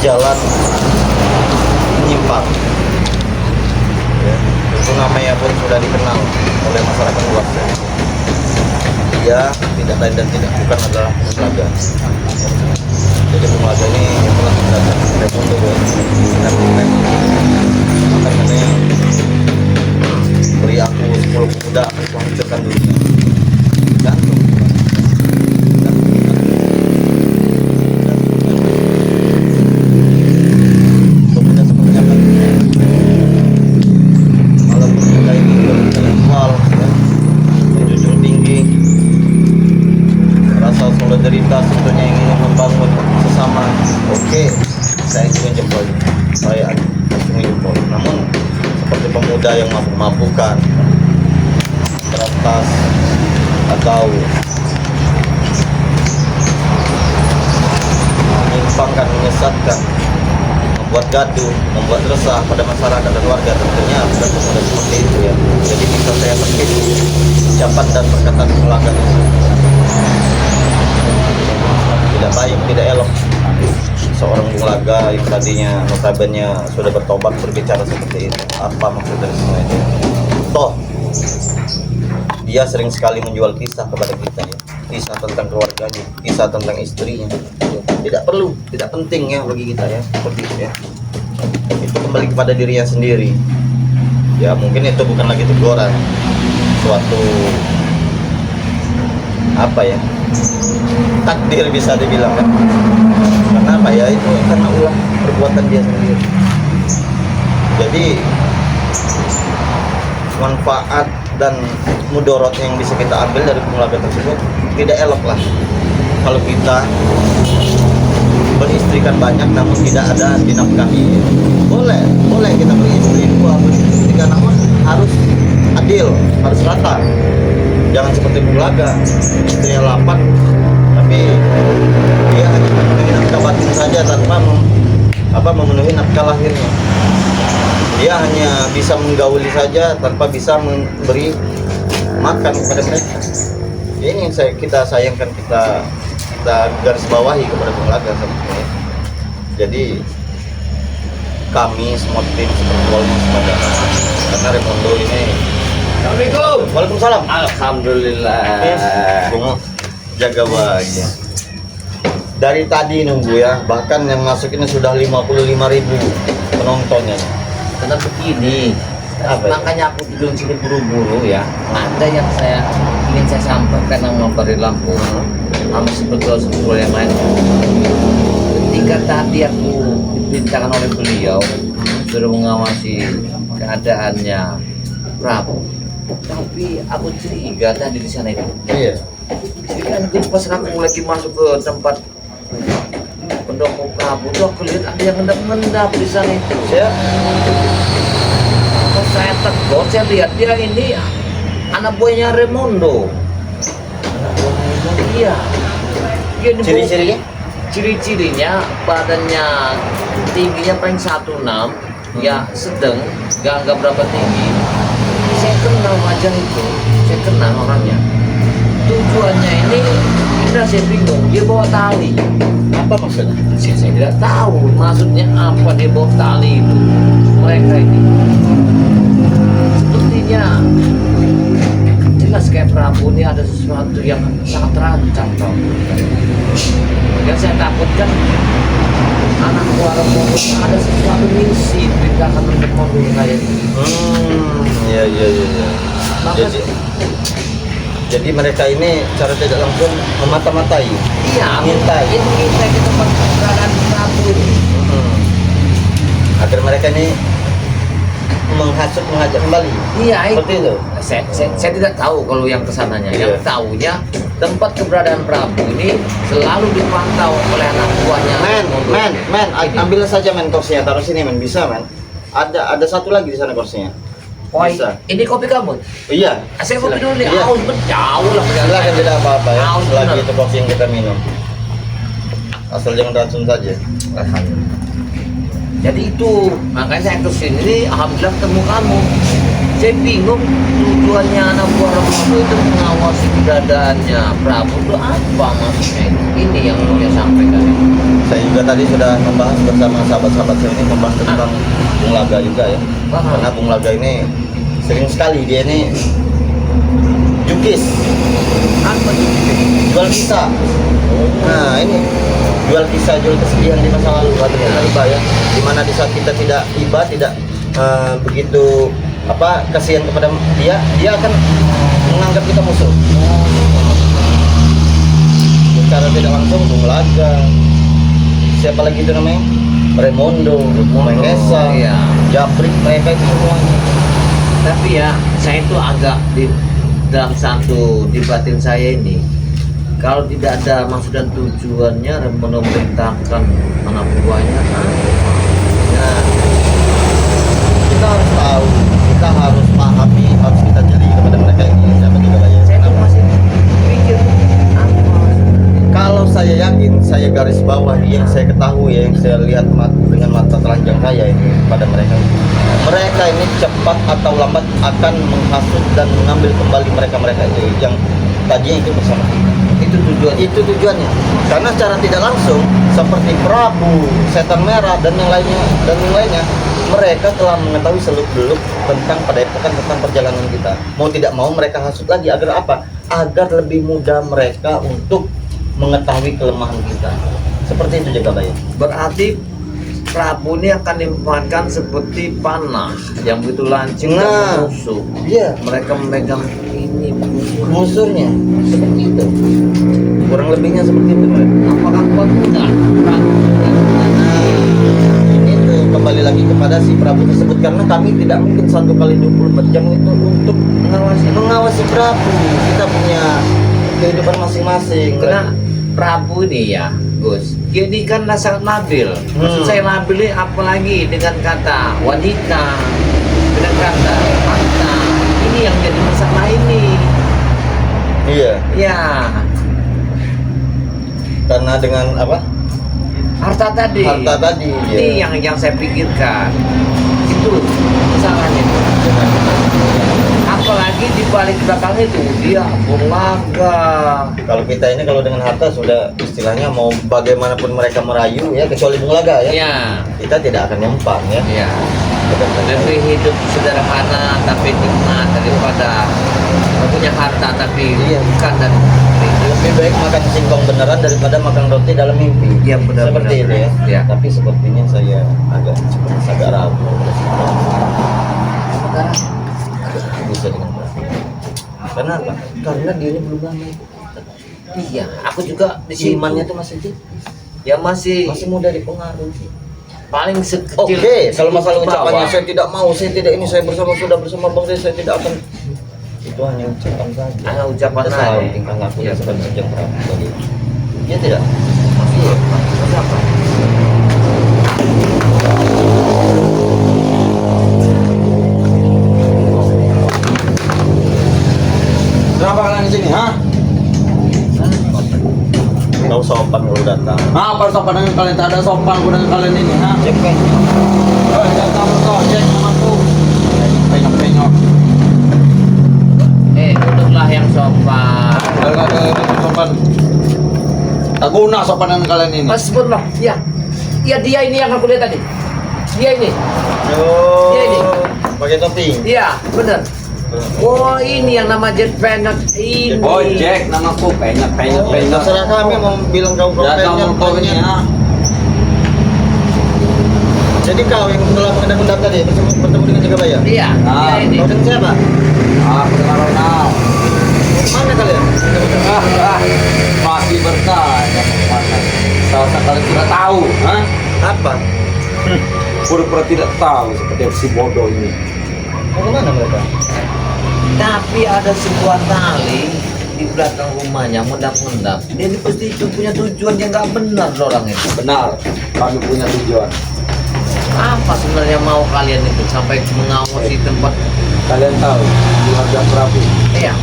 jalan menyimpang. Ya, itu namanya pun sudah dikenal oleh masyarakat luas. Ya. Dia tidak lain dan tidak bukan adalah Bumlaga. Jadi Bumlaga ini telah mendapat rekomendasi dengan tim makanya beri aku 10 pemuda untuk menghancurkan dunia. Gantung. Pemuda seperti apa? Kalau pemuda ini intelektual, ya, menjunjung tinggi rasa solidaritas, tentunya ingin membangun sesama. Oke, saya juga jempol, saya acungi jempol. Namun seperti pemuda yang mabuk-mabukan, teratas atau menyimpangkan, menyesatkan, membuat gaduh, membuat resah pada masyarakat dan warga, tentunya bukan pemuda seperti itu ya. Jadi bisa saya petik ucapan dan perkataan pelanggan tidak baik, tidak elok seorang Bumlaga yang tadinya notabene sudah bertobat berbicara seperti itu. Apa maksud dari semua itu? Toh dia sering sekali menjual kisah kepada kita ya, kisah tentang keluarganya, kisah tentang istrinya. Tidak perlu, tidak penting ya bagi kita ya, seperti itu ya. Itu kembali kepada dirinya sendiri ya. Mungkin itu bukan lagi teguran, suatu apa ya, takdir bisa dibilang kan. Karena apa ya, itu karena ulah perbuatan dia sendiri. Jadi manfaat dan mudorot yang bisa kita ambil dari Bumlaga tersebut tidak elok lah kalau kita beristrikan banyak namun tidak ada dinafkahi. Boleh kita beristri 2, beristri 3, namun harus adil, harus rata. Jangan seperti Bumlaga, istrinya 8 tapi dia hanya memenuhi nafkah batin saja tanpa memenuhi nafkah lahirnya. Dia hanya bisa menggauli saja tanpa bisa memberi makan kepada mereka. Ini yang kita sayangkan, kita garis bawahi kepada Bumlaga sebetulnya. Jadi kami semua tim seperti kepada karena Remondo ini. Assalamualaikum. Waalaikumsalam. Alhamdulillah. Bunga jaga baik ya. Dari tadi nunggu ya, bahkan yang masuk ini sudah 55.000 penontonnya. Karena begini, Apa makanya aku tidur sini buru-buru ya. Ada yang ingin saya sampaikan sama Bari Lampung, sama sebetulnya yang lain. Ketika tadi aku diperintahkan oleh beliau suruh mengawasi keadaannya Prabu, tapi aku curiga tadi di sana itu. Iya. Kan pas aku lagi masuk ke tempat pendopo Prabu tuh aku lihat ada yang ngendap-ngendap di sana itu. Pas saya tegur, saya lihat dia ini anak buahnya Remondo. Anak buahnya Remondo, iya. Dia ini Ciri-cirinya? Ciri-cirinya badannya tingginya paling 16, ya sedang, gak berapa tinggi. Saya kenal wajah itu, saya kenal orangnya. Tujuannya ini, kita saya bingung, dia bawa tali. Apa maksudnya? Saya tidak tahu maksudnya apa dia bawa tali itu. Mereka ini sepertinya jelas kayak Prabu ini ada sesuatu yang sangat terancam. Yang saya takutkan anak buah Remondo ada sesuatu misi diperintahkan untuk membunuh kayak ini. Iya. Maka Jadi mereka ini cara tidak langsung memata-matai. iya, mengintai. itu kita ke tempat keberadaan Prabu ini. Agar mereka ini menghasut, mengajak kembali. Iya, Seperti itu. Saya tidak tahu kalau yang kesananya. Yang Iya. tahunya tempat keberadaan Prabu ini selalu dipantau oleh anak buahnya. Men, ambil saja men kursinya, taruh sini men, bisa men. Ada satu lagi di sana kursinya. Woi, Bisa. ini kopi kamu? Iya. Saya kopi dulu nih, Iya. haus jauh lah. Silakan, tidak apa-apa ya. Haus Selagi benar. itu kopi yang kita minum. Asal jangan racun saja. Alhamdulillah. Jadi itu, makanya saya kesini, alhamdulillah ketemu kamu. Saya bingung tujuannya anak buah Remondo itu mengawasi keberadaannya Prabu itu apa maksudnya? Ini yang mau saya sampaikan. Saya juga tadi sudah membahas bersama sahabat-sahabat saya ini membahas tentang Bung Laga juga ya. Karena Bung Laga ini sering sekali dia ini jukis, Apa jukis? jual kisah. Nah ini jual kisah, jual kesedihan di masa lalu atau kita iba ya. Dimana di saat kita tidak iba, tidak begitu kasihan kepada dia, dia akan menganggap kita musuh. Secara tidak langsung Bung Laga, siapa lagi itu namanya, Raimondo, Mengesa, iya. Japrik, mereka itu semuanya. Tapi ya saya itu agak dalam satu di batin saya ini, kalau tidak ada maksud dan tujuannya memerintahkan anak buahnya, Nah, kita harus tahu, kita harus pahami, harus kita jeli kepada mereka ini. Siapa juga lah ya. saya tuh masih pikir apa. Kalau saya yakin, saya garis bawah yang saya ketahui, yang saya lihat dengan mata telanjang saya ini pada mereka ini cepat atau lambat akan menghasut dan mengambil kembali mereka itu yang tadinya itu bersama kita. Itu tujuannya. Karena secara tidak langsung seperti Prabu, Setan Merah dan yang lainnya, mereka telah mengetahui seluk-beluk tentang padepokan, tentang perjalanan kita. Mau tidak mau mereka hasut lagi agar apa? Agar lebih mudah mereka untuk mengetahui kelemahan kita. Seperti itu jaga bayang. Berarti Prabu ini akan dimanfaatkan seperti panah yang begitu lancip dan menusuk. Iya, Mereka memegang ini musuhnya seperti itu. Kurang lebihnya seperti itu mereka. apakah kuat enggak? Ini tuh kembali lagi kepada si Prabu tersebut, karena kami tidak mungkin 1 kali 24 jam itu untuk mengawasi Prabu. Kita punya kehidupan masing-masing. Karena Prabu ini ya, Gus, dia ini kan sangat labil. Maksud saya labil ini apalagi dengan kata wanita, dengan kata harta. Ini yang jadi masalah ini. Iya, Ya, karena dengan apa? harta tadi. Harta tadi. Ini Iya. yang saya pikirkan. Itu masalahnya. Apalagi di balik belakang itu dia Bung Laga. Kalau kita ini kalau dengan harta sudah istilahnya mau bagaimanapun mereka merayu ya, kecuali Bung Laga ya. Ya, Kita tidak akan nyempang ya. ya. Lebih hidup sederhana tapi nikmat daripada punya harta tapi Iya. bukan dan Lebih baik makan singkong beneran daripada makan roti dalam mimpi. Iya, benar, Seperti benar. itu ya. Iya. Tapi sepertinya saya agak ragu. Bisa dengan Prabu. Karena apa? Karena dia ini belum lama. Iya, aku juga di sini Imannya tuh masih ya masih mudah dipengaruhi. paling sekecil. Oke, kalau masalah ke ucapannya bawah. saya tidak mau, saya tidak ini, saya sudah bersama Bang Desa, saya tidak akan. Itu hanya ucapan saja. Hanya ucapan Kita saja. tahu tingkah lakunya Iya, seperti benar. sejak Prabu tadi. Iya tidak? Masih apa? Kenapa kalian di sini, ha? Kau sopan kalau datang. Apa sopan dengan kalian? Tak ada sopan aku dengan kalian ini, ha? Cek kan? Datang kau, cek sama aku. Penyok-penyok. Duduklah yang sopan. Kalau ada sopan. Tak guna sopan dengan kalian ini. Mas Purno, ya. Ya dia ini yang aku lihat tadi. Dia ini. Oh, Iya, ini. pakai topi. Iya, benar. Oh, ini yang nama Jet Penyok ini. Oh, Jack, namaku penyok. Terserah kami mau bilang kau Ya, profilnya. kamu kau ini, ha? Jadi kau yang telah mengendap tadi bertemu dengan Jaga Bayar. Iya, Ah, dia ini. Kau dengan siapa? Aku dengan Ronald. Mana kalian? Masih bertanya mana? Salah kalian tidak tahu, ha? Apa? Pura-pura tidak tahu seperti si bodoh ini. Mau kemana mereka? Tapi ada sebuah tali di belakang rumahnya mendap-mendap. Dia ini pasti itu punya tujuan yang nggak benar loh orang itu. Benar, kami punya tujuan. Apa sebenarnya mau kalian itu sampai mengawasi tempat? Kalian tahu, keluarga Prabu. Iya.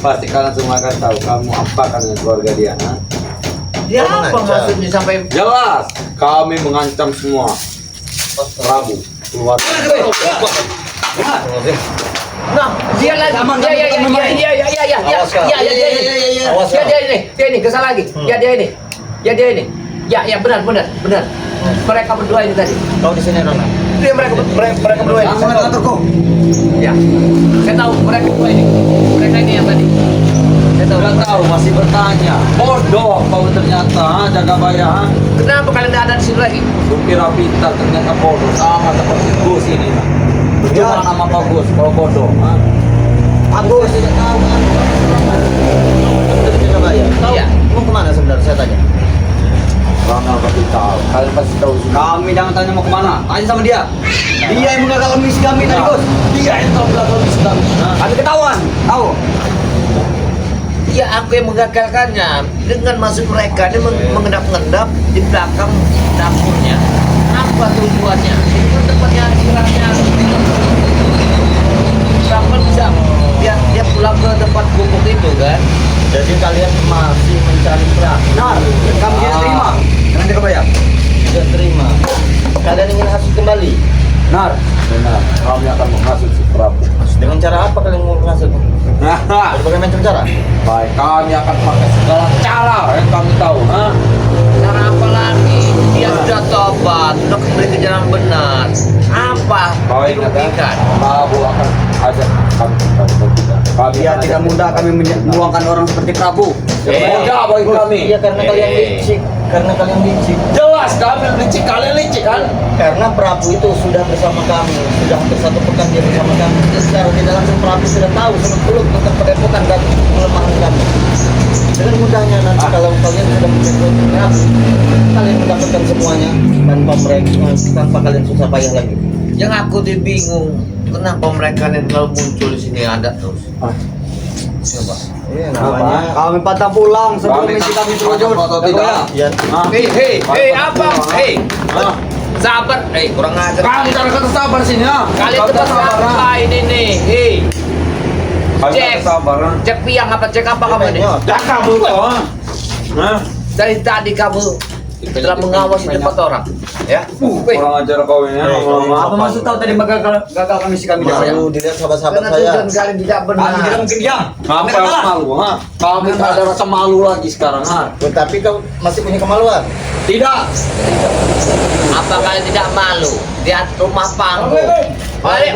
Pasti kalian semua akan tahu kamu apa kan dengan keluarga dia, ha? Dia Oh, apa mengancam. maksudnya sampai? Jelas, kami mengancam semua Prabu keluarga. Nah, dia lagi. Aman, Ya ya aman, aman. ya Awas, Kak. ya dia ini. Awas, Ya Kak. dia ini, kesal lagi. Ya dia ini. Ya dia ini. Ya benar. Mereka berdua ini tadi. Kau di sini Rona. Dia mereka berdua ini. Jangan ada kantorku. Ya. Saya tahu mereka berdua ini. Mereka ini yang tadi. Saya tahu. Udah tahu masih bertanya. Bodoh kau ternyata jaga bayar. Kenapa kalian tidak ada di sini lagi? Kira pintar ternyata bodoh sama seperti Gus ini. Cuma nama bagus kalau bodoh. Aku tidak tahu kan. Tahu? Iya. Mau kemana sebenarnya saya tanya? Karena pasti tahu. Kalian pasti tahu. Kami jangan tanya mau kemana. Tanya sama dia. Dia yang mengagalkan misi kami tadi Gus. Dia yang tahu belakang misi kami. Kami ketahuan. Tahu. Ya aku yang menggagalkannya dengan masuk mereka ini mengendap-endap di belakang dapurnya. Apa tujuannya? Itu tempatnya istilahnya. Siapa bisa dia pulang ke tempat gubuk itu kan? Jadi kalian masih mencari perahu. Nah, kami tidak terima. Jangan jaga bayar. Tidak terima. Kalian ingin hasut kembali. Benar. Benar. Kami akan menghasut si Prabu. Dengan cara apa kalian mau menghasut? Nah, Berbagai macam cara. baik. Kami akan pakai segala cara yang kami tahu. Cara apa lagi? Dia sudah tobat, sudah kembali ke jalan benar. Apa Baik, dirugikan? Prabu akan ajak kami kembali ke kita. Dia tidak mudah kami menuangkan orang seperti Prabu. Mudah bagi kami. Iya karena kalian licik. Karena kalian licik. Jelas kami licik, kalian licik kan? Karena Prabu itu sudah bersama kami, sudah hampir 1 pekan dia bersama kami. Dan secara tidak langsung Prabu sudah tahu seluk-beluk tentang padepokan dan kelemahan kami. Dengan mudahnya nanti kalau kalian sudah menjadi Prabu, kalian mendapatkan semuanya tanpa mereka, tanpa kalian susah payah lagi. Yang aku tuh bingung, kenapa mereka yang selalu muncul di sini ada terus? Coba. Iya Kami patah pulang sebelum misi kami terwujud. Tidak. Ya, Hei, apa? Hei, sabar. Kurang ajar. Kami cara kata sabar sini ya. Kalian tetap apa ini nih? Hei, Cek. Sabar. cek piang apa cek apa kamu nih? Dah kamu kok. Nah, Dari tadi kamu telah mengawasi tempat orang, ya? Wih, kurang ajar kau ini. Apa maksud tahu tadi gagal misi kami malu dilihat sahabat-sahabat karena saya. tujuan kalian tidak benar. Kami tidak mungkin diam. Apa yang malu? Kami tak ada rasa malu lagi sekarang. Tetapi kau masih punya kemaluan. Tidak. Apa kalian tidak malu? Lihat rumah panggung. Balik,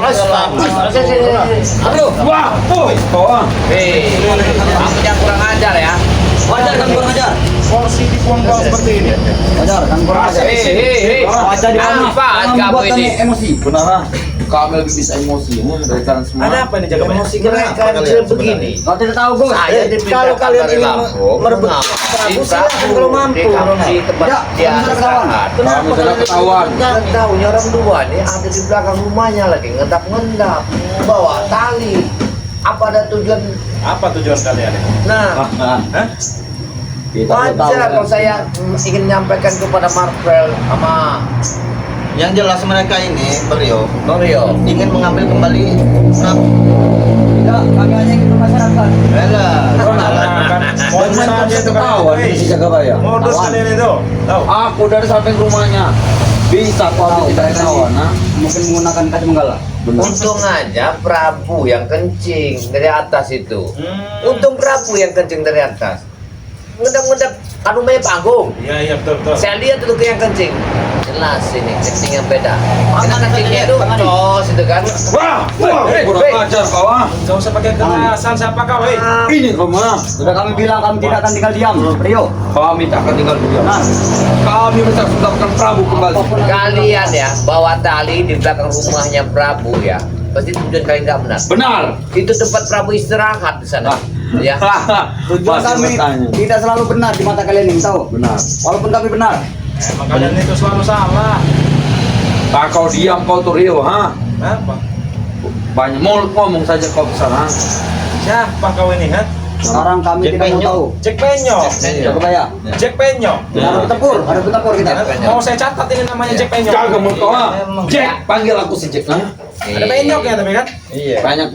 Aduh, wah, kau. Hei, kamu yang kurang ajar ya. Wajar kan kurang ajar. Porsi dibuang-buang seperti ini. Wajar kan kurang ajar. Hei, Wajar di mana? apa kamu Membuat kami ini? emosi. Benar. Kami lebih bisa emosi dari kalian semua. Ada apa nih jaga banyak? Emosi Mereka kenapa kalian kecil begini. Kau tidak tahu Gus. Saya dipindahkan kalau kalian dari ingin Lampung, merebut mengawasi Prabu, Prabu silakan kalau mampu. di tempat Tidak, dia bisa ketahuan. istirahat. Kami sudah ketahuan. Dan tahunya orang dua nih ada di belakang rumahnya lagi ngendap-ngendap bawa tali. Apa ada tujuan? Apa tujuan kalian ini? Nah, Kita wajar kalau saya ingin menyampaikan kepada Marvel sama Yang jelas mereka ini, Beliau Mario. ingin mengambil kembali Prabu. Tidak, kami hanya ingin masyarakat. Bela. Modus aja itu ketahuan kalian. di jaga bayar. Modus kalian itu. Tahu? Aku dari samping rumahnya. Bisa kau tidak ketahuan, Mungkin menggunakan kaca menggala. Untung aja Prabu yang kencing dari atas itu. Untung Prabu yang kencing dari atas. Ngedap-ngedap kan rumahnya panggung. Iya betul. Saya lihat itu yang kencing. Jelas ini kencing yang beda. Karena kencingnya itu jos itu kan. Wah, kurang ajar kau. Gak usah pakai kekerasan siapa kau, hei. Ini kamu. Sudah kami bilang kami tidak akan tinggal diam. Rio. Kami tak akan tinggal diam. Kami bisa mendapatkan Prabu kembali. Kalian ya bawa tali di belakang rumahnya Prabu ya. Pasti tujuan kalian nggak benar. Benar. Itu tempat Prabu istirahat di sana. Ya. Tujuan kami tidak selalu benar di mata kalian yang tahu. Benar. Walaupun kami benar. Emang kalian itu selalu salah. Tak kau diam kau tuh Rio, Apa? Banyak mulut ngomong saja kau besar, Siapa kau ini, ha? Sekarang kami tidak mau tahu. Cek Penyo. Jaga bayar. Cek Penyo. Harus bertempur, harus bertempur kita. Mau saya catat ini namanya Cek Penyo. Jaga mulut kau, Jack, panggil aku si Jack, Ada penyoknya tapi kan? Iya. Banyak.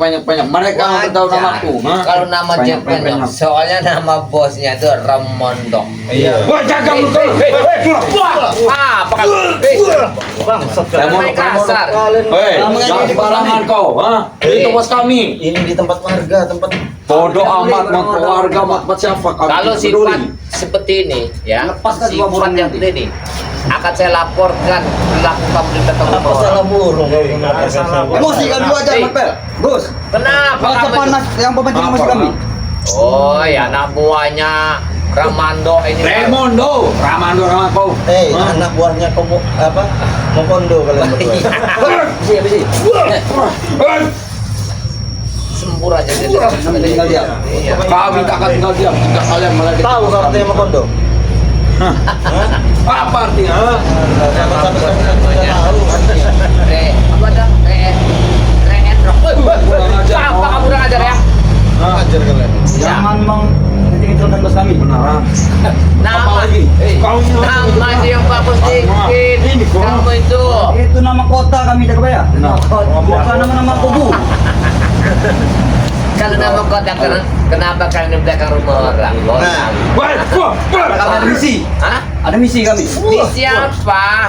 Mereka nggak tahu namaku. Hah? Kalau nama Jack Banyak. Penyok, soalnya nama bosnya itu Ramondo. Iya. Wah, jaga mulut kau. Apa kan? Bang, Saya mau Main kasar. jangan sembarangan kau. Hah? Itu bos kami. Ini di tempat warga, tempat Bodoh amat, mau keluarga, mau tempat siapa? Kami Kalau tidak sifat peduli. seperti ini, ya, Lepaskan dua sifat burung yang nanti. ini akan saya laporkan perilaku kamu di belakang apa rumah salah orang. burung? Salah burung. Emosi kami aja, Eh. Mapel. Gus. Kenapa Rasa kamu panas yang pemancing emosi Apa? kami. Oh, ya anak buahnya Ramando ini. Ramondo nama kau. Hah? Anak buahnya kamu apa? Mokondo kalian berdua. Besi. Sempur aja dia. Tinggal diam. Iya. Kami tak akan tinggal diam jika kalian meledek. Tahu kalau artinya Mokondo? Apa artinya? Hah? Sampai tahu artinya. Apa dah? Reendrok. Kurang ajar Apa kau. kamu kurang ajar ya? Ajar kalian. Jangan menginginkan bos kami. Benar. Nama Apa lagi? Kau ini nama aja yang bagus dikit. Ini kok. Kamu itu. Itu nama kota kami dah kebaya. Bukan nama kubu. Kalau nama kota kenapa kalian di belakang rumah orang? Nah. Ada misi. Hah? Ada misi kami. Di siapa?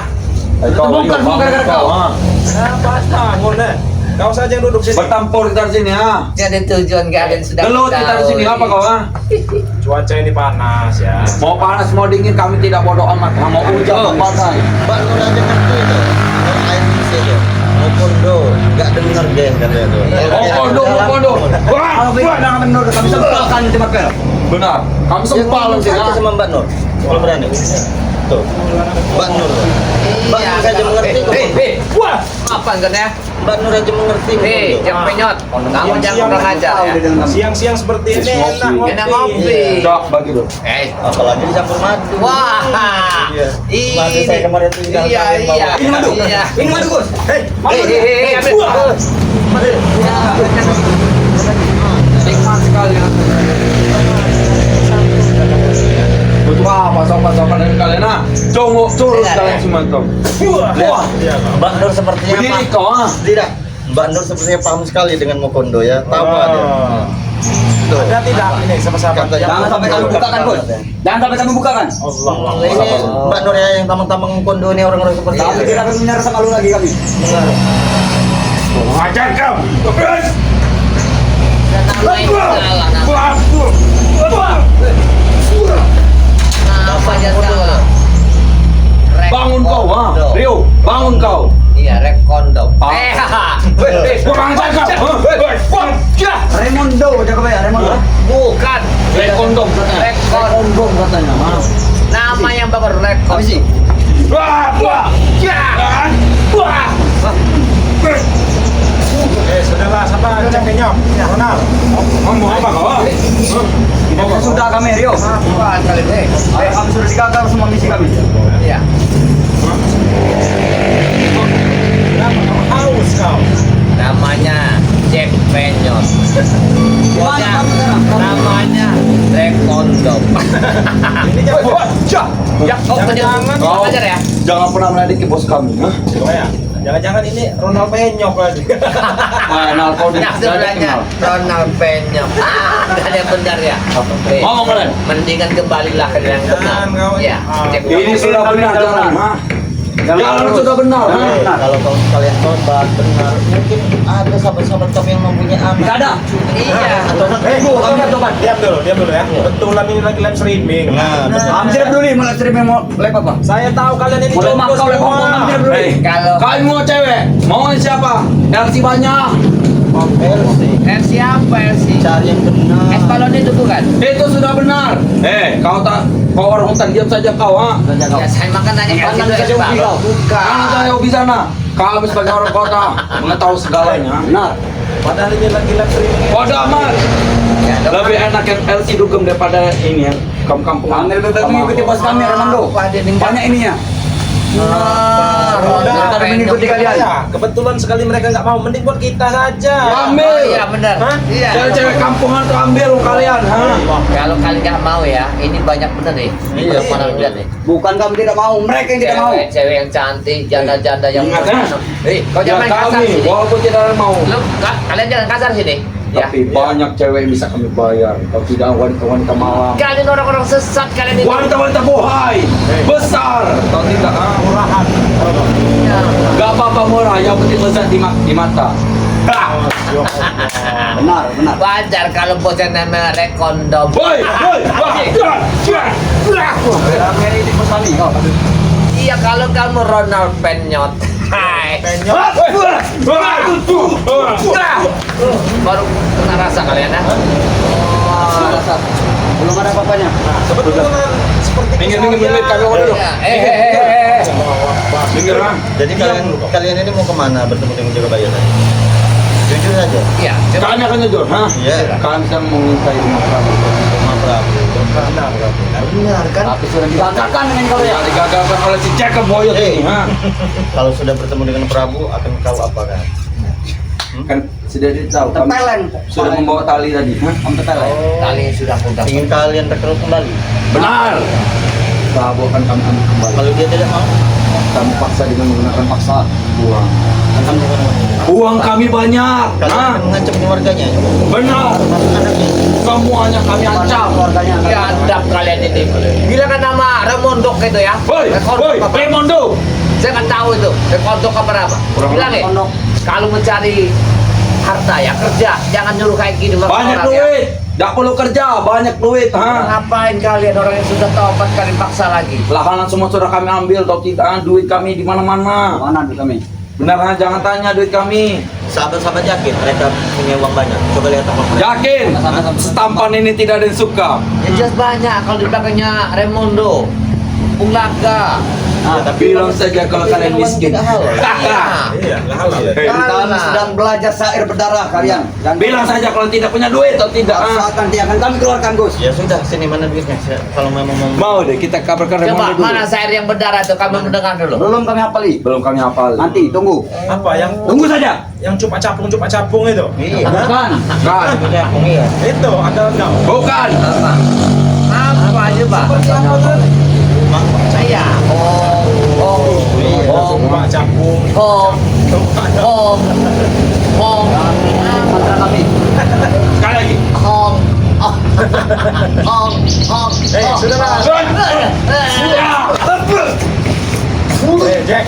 Bongkar gara-gara kau. Nah, basta, ngone. Kau saja yang duduk sini. Bertampur kita di sini ha. Jadi tujuan kalian sudah Gelut kita di sini apa kau ha? Cuaca ini panas ya. Mau panas mau dingin kami tidak bodoh amat. Mau hujan mau badai. Mbak Nur aja ngerti itu. Orang lain bisa itu. Mokondo, nggak dengar deh katanya tuh. Mokondo. Kalau jangan benar kami sempalkan di Mapel. Benar. Kami sempal Yang nanti saja ha. sama Mbak Nur. Kalau berani. Tuh. Mbak Nur. Mbak Nur saja mengerti kok. Wah, apa kan ya? Mbak Nur aja mengerti. Hei, Mokondo. jangan penyot. Kamu jangan kurang ajar ya. Siang-siang seperti ini Enak ngopi. Dok bagi dulu. Apalagi dicampur madu. Wah, Iya. Madu saya kemarin tuh di dalam iya, kawin iya. bawa. Ini madu. Iya. Ini madu, Gus. Hei, ambil. Nikmat sekali. Butuh apa sopan-sopan dari kalian ha? Congok curus kalian semua tuh. Wah, Mbak Nur sepertinya Berdiri kau ha. Tidak. Mbak Nur sepertinya paham sekali dengan Mokondo ya. Tahu dia. Tuh. Ada tidak ini sama-sama. Katanya- Jangan sampai kami bukakan, Gus. Jangan sampai kami bukakan. Allah. Ini Mbak Nur ya yang tamang-tamang Mokondo ini orang-orang seperti Kami ini. tidak akan menyerah sama lu lagi kami. Ajar kau. Nama ini salah, nama aja salah. Bangun kau ha. Rio, bangun kau. Iya, rekondo. Kurang ajar kau. Raimondo aja kebaya, Raimondo. Bukan. Rekondom katanya. Rekondom katanya. Ha. Nama yang bagus rekon. Apa sih? Sudahlah, sabar, cek penyok. Ronald. Ngomong apa kau ha? Sudah kami, Rio. Bukan kali ini. Kami sudah digagal semua misi kami. Iya. Kenapa kau haus kau? Namanya Jack Penyot. Gimana Bosnya kamu sekarang? namanya Rekondo. Ini jangan. Ya, kau penyot. Kau Ajar ya. jangan pernah meledeki bos kami. Ha? Ya. Jangan-jangan ini Ronald Penyok lagi. Kenal kau di Nah, sebelahnya Ronald Penyot. Gak ada yang benar ya. Ngomong kalian. Mendingan kembalilah ke yang benar. Jangan kau. Ya. Jack Ini sudah benar jalan. Ha? Jalan sudah benar. Ha? Nah, kalau kalian tobat benar, mungkin ada sahabat-sahabat kami yang mempunyai anak. Tidak ada. Iya. Bu, kamu coba diam dulu ya. Betulan ini lagi live streaming. Nah, betul. Kami tidak peduli mau streaming mau live apa. Saya tahu kalian ini Mau jomblo makau live apa kami tidak peduli. Hei, Kalau kalian mau cewek? Mau siapa? LC banyak. Elsi, Elsi apa Elsi? cari yang benar. Es balon itu bukan? Itu sudah benar. Kau orang hutan diam saja kau ha. Ya, saya makan nanya Elsi Kanan itu es saja ubi balon. kau. Karena saya hobi sana. Kami sebagai orang kota mengetahui segalanya. Benar. Padahal ini lagi live streaming. Bodoh amat. Ya, Lebih enak yang LC dugem daripada ini ya. Kampung-kampung. Kami lebih baik mengikuti bos kami, Raimondo. Banyak ininya. Daripada mengikuti kalian. Ya, kebetulan sekali mereka nggak mau, mending buat kita saja. Ambil. Iya benar. Hah? Iya. Cewek-cewek kampungan tuh ambil kalian. Ha? Kalau kalian nggak mau ya, ini banyak bener nih. Iya. Yang mana lihat nih. Bukan kamu tidak mau, mereka yang tidak mau. Cewek yang cantik, janda-janda yang Ingat, ya? kau jangan main kasar kami, sini. walaupun tidak mau. Kalian jangan kasar sini. Ya. Tapi banyak cewek yang bisa kami bayar. Kalau tidak wanita-wanita malam. Kalian orang-orang sesat kalian ini. Wanita-wanita bohai, besar. Kalau tidak, Murahan. Ya. gak apa-apa murah. Yang penting lezat di mata. Benar, benar. Wajar kalau bosnya namanya kondom. Woi, woi, Kami ini pesani kau. Iya kalau kamu Ronald Penyot. Hai. Baru kena rasa kalian ya. Rasa. Belum ada apa-apanya. Kebetulan seperti Minggir kami mau dulu. Minggir lah. Jadi kalian ini mau kemana bertemu dengan Jogabaya tadi? Jujur saja. Iya, coba. Kalian akan jujur, ha? Iya. Kalian sedang mengintai rumah Prabu. Rumah Prabu. Benar kan? Tapi sudah digagalkan dengan kau ya. Yang digagalkan oleh si Jacob Boyot ini, ha? Kalau sudah bertemu dengan Prabu akan kau apakan? Kan sudah ditahu. Kami Tempeleng. sudah membawa tali tadi, ha? Om tempeleng. Kali sudah pegang. Ingin kalian rekrut kembali? Benar. Prabu akan kami ambil kembali. Kalau dia tidak mau, Kami paksa dengan menggunakan paksa uang. akan Uang kami banyak, kalian ha? akan mengancam keluarganya. Benar. Termasuk anaknya. Semuanya kami ancam. Keluarganya. Ya andap kalian ini. Bilang kan nama Remondok itu ya. Woi, woi, Raimondo. Saya nggak tahu itu. Remondok apa apa? Kurang Bilang ya. Remondok. Kalau mencari harta ya kerja, jangan nyuruh kayak gini sama Banyak orang, ya. duit. Tak perlu kerja, banyak duit, ha? Ngapain kalian orang yang sudah tobat kalian paksa lagi? Lahanan semua sudah kami ambil, atau tidak duit kami di mana-mana. Mana duit kami? Benar, ha? Jangan tanya duit kami. Sahabat-sahabat yakin mereka punya uang banyak. Coba lihat apa mereka. Yakin, setampan ini tidak ada yang suka. Ya jelas banyak kalau di belakangnya Raimondo, Ulaga. Ya, tapi Bilang saja kalau kalian miskin. Ya. Iya, nggak halal ya. Kami sedang belajar syair berdarah kalian. Dan Bilang saja kalau tidak punya duit atau tidak. ha? Asalkan dia akan kami keluarkan Gus. Ya sudah, sini mana duitnya? Kalau memang mau Mau deh kita kabarkan Coba Raimondo dulu. mana syair yang berdarah itu kami mendengar dulu. Belum kami hafali. Belum kami hafal. Nanti tunggu. Apa yang Tunggu saja. cupa capung itu? Iya. Bukan. Kan. Punya aku iya. Itu ada enggak? Bukan. Apa aja pak? Seperti apa tuh? Saya. Coba capung. Mantra kami. Sekali lagi. Saudara. Jack,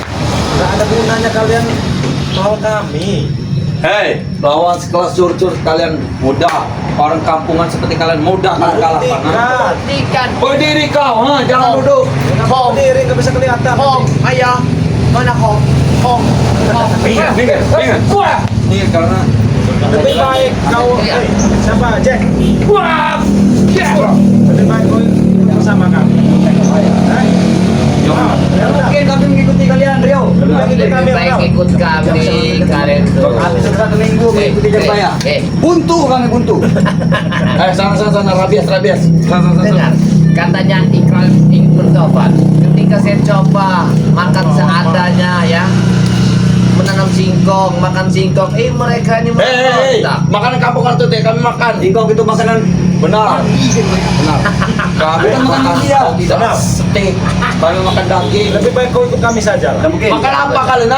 nggak ada gunanya kalian mau kami. Hei, lawan sekelas curcur kalian mudah. Orang kampungan seperti kalian mudah kan kalahkan. ha? Buktikan. Buktikan. Berdiri kau, ha? Jangan duduk. Kamu berdiri nggak bisa kelihatan. Ayah. Mana Hong? Minggir. Ini karena Lebih baik kau. Iya. Siapa? Jack. wah. Lebih baik kau bersama kami. Hah? Jangan. Mungkin kami mengikuti kalian, Rio. Lebih baik ikut kami kalian tuh. Kami sudah 1 minggu mengikuti Jaya. Buntu kami buntu. Sana, rabias. Sana. Dengar, katanya Ikral ingin bertobat. Ketika saya coba makan seadanya ya, menanam singkong, makan singkong, mereka ini Hei, berontak. makanan kampungan tuh deh kami makan. Singkong itu makanan Benar. Kami Bukan makan makan dia. kalau tidak Benar. steak. Kami makan daging. Lebih baik kau ikut kami saja lah. Dan mungkin Makan apa kalian?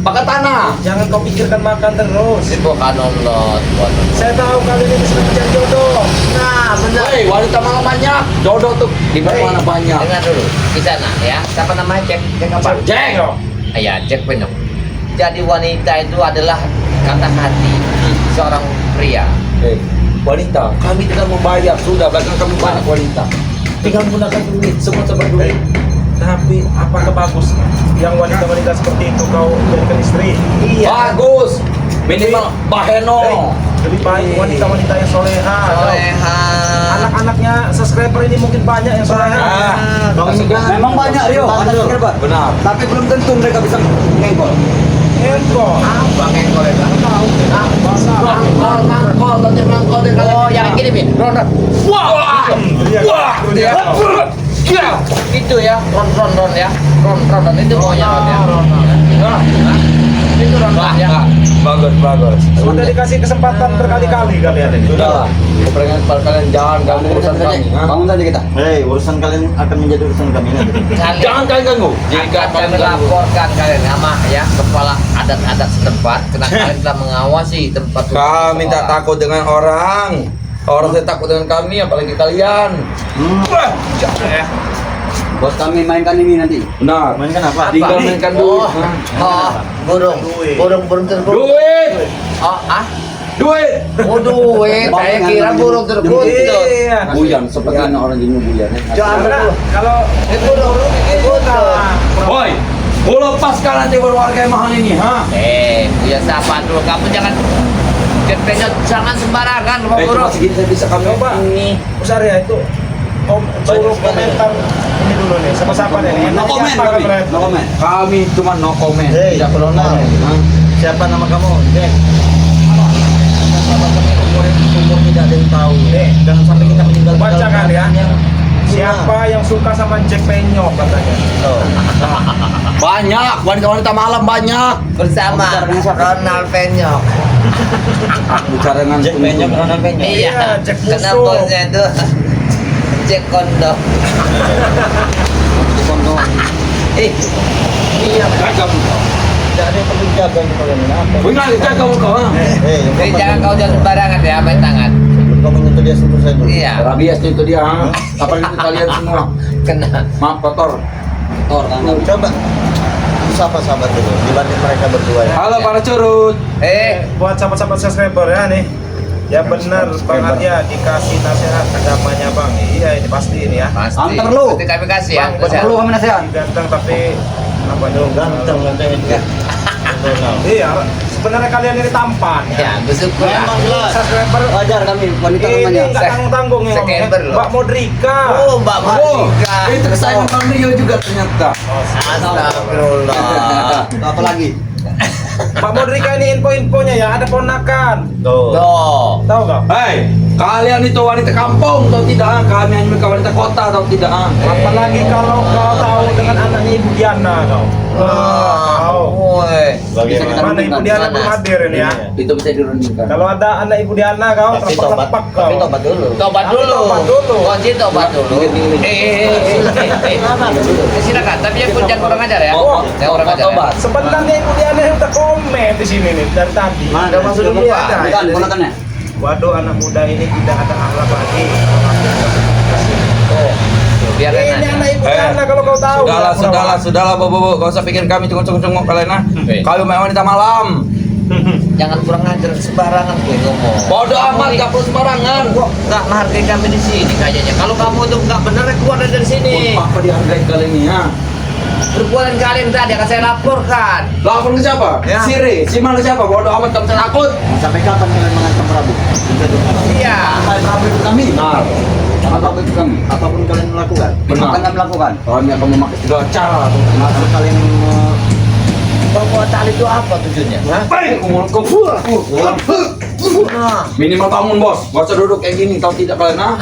Makan tanah. Jangan kau pikirkan makan terus. Bukan Allah. Saya tahu kalian ini sedang mencari jodoh. Nah, benar. Hei, wanita mana banyak? Jodoh tuh di mana banyak? Dengar dulu, di sana ya. Siapa namanya Jack apa? Jack. Ya, Jack Penyok. Jadi wanita itu adalah kata hati seorang pria. Hei, wanita, kami tidak membayar. Sudah, belakang kami banyak wanita. Tinggal gunakan duit, semua serba duit. Tapi apakah bagus yang wanita-wanita seperti itu kau jadikan istri? Bagus. Minimal baheno. Lebih baik wanita-wanita yang soleha. Soleha. Anak-anaknya subscriber ini mungkin banyak yang soleha. memang banyak Rio, ada subscriber. Benar. Tapi belum tentu mereka bisa mengengkol. Engkau. Apa ngekol itu? Mangkol, oh yang gini, Min. Wah! Iya. Wah! Dia. Itu ya, ron ya. Ron itu maunya Ron ya. Hah? Itu ron ya. Bagus. Sudah dikasih kesempatan berkali-kali kalian ini. Sudah. Kepengen kalian jangan ganggu urusan kami. ha? Bangun saja kita. Hei, urusan kalian akan menjadi urusan kami nanti. Jangan kalian ganggu. Jika Kami kalian ganggu. laporkan kalian sama ya kepala adat-adat setempat karena kalian telah mengawasi tempat. Kami tak takut dengan orang. Orang tidak takut dengan kami, apalagi kalian. Wah, jangan ya. Bos kami mainkan ini nanti. Benar. Mainkan apa? Tinggal mainkan duit. Burung terburu. Duit. Oh, Duit. Oh duit, saya kira burung terburu. Iya. Buyan, seperti anak orang jenuh buyan. Karena kalau Burung Woi, mau lepaskan nanti warga yang mahal ini, ha? ya siapa dulu? Kamu jangan jangan sembarangan, Pak Itu Burung. masih kita bisa kami coba Ini besar ya itu suruh komentar ini dulu nih sama siapa nih? No comment Siapa kami. kabarnya? No comment. Kami cuma no comment. Hei, Tidak perlu Ronald. comment. Siapa nama kamu? Jack. Sahabat kami umur tidak ada yang tahu. Jangan sampai kita meninggal. Bacakan ya. Yang Siapa yang suka sama Jack Penyok katanya? Banyak, wanita-wanita malam banyak. bersama Ronald Penyok. Bicara dengan Jack Penyok, Ronald Penyok. Iya, Jack karena Musuh. bosnya itu Jack Kondo. Iya, Jaga muka. tidak ada yang perlu dijaga nih kalian ini apa? Benar, jaga muka. ha? Hei, yang Jadi pertama jangan dulu. kau jangan sembarangan ya main tangan. Sebelum kamu nyentuh dia sentuh saya dulu. Iya, Rabies itu dia. ha? Kapan itu kalian semua? kena. Maaf kotor. Tor tangan. Coba siapa sahabat dulu dibanding mereka berdua ya. Halo para curut. Buat sahabat-sahabat subscriber ya nih. Ya benar banget ya dikasih nasihat agamanya Bang. Iya ini pasti ini ya. Pasti. Antar lu. Nanti kami kasih ya. Bang, Perlu kami nasihat. Ganteng tapi apa Aduh, dong? ganteng ganteng itu. Ronald. Iya, sebenarnya kalian ini tampan. Ya, bersyukur ya. Memang jelas. Subscriber Wajar kami wanita ini namanya. nggak tanggung-tanggung ya. Scammer loh. Mbak Modrika. Oh, Mbak Oh, Marika. itu kesayangan Bang Rio juga ternyata. Astagfirullah. Apa lagi? Mbak Modrika ini info-infonya ya ada ponakan. Tuh. Tuh. Tahu nggak? Hei, kalian itu wanita kampung atau tidak? Kami hanya mereka wanita kota atau tidak? Apalagi kalau kau tahu dengan anaknya Ibu Diana kau. Tahu. Woi. Bagaimana? Mana Ibu Diana belum hadir ini ya? Itu bisa dirundingkan. Kalau ada anak Ibu Diana kau Tapi tobat, terlepak kau. tapi tobat dulu. Tobat Tapi dulu. tobat dulu. Kunci tobat dulu. Silakan, tapi yang kunci kurang ajar ya. Oh, Yang kurang ajar. tobat. Sebenarnya Ibu Diana yang udah komen di sini nih dari tadi. Mana? Udah masuk dulu Iya, ada. Bukan, ponakannya. Waduh anak muda ini tidak ada akhlak lagi. Oh, biar Ini enak. anak Ibu Diana kalau kau tahu. Sudahlah, Bobo. Gak usah pikirin kami cunguk-cunguk kalian ah. Kami main wanita malam. Jangan kurang ajar sembarangan gue ngomong. Bodoh amat, gak perlu sembarangan. Kok nggak menghargai kami di sini kayaknya? Kalau kamu itu nggak benar, keluar dari sini. Apa dihargai kalian ini ya? Perbuatan kalian tadi akan saya laporkan. Lapor ke siapa? Ya. Siri, si mana siapa? Bodoh amat, kamu takut. Sampai kapan kalian mengancam Prabu? Iya. Sampai Prabu itu kami. Benar. Apa itu kami? Apapun kalian melakukan. Benar. Akan kami lakukan. Kami akan memakai segala cara. Maksud kalian Bawa tali itu apa tujuannya? Baik, mulutku. Nah, Minimal bangun bos, gak usah duduk kayak gini, tahu tidak kalian ah?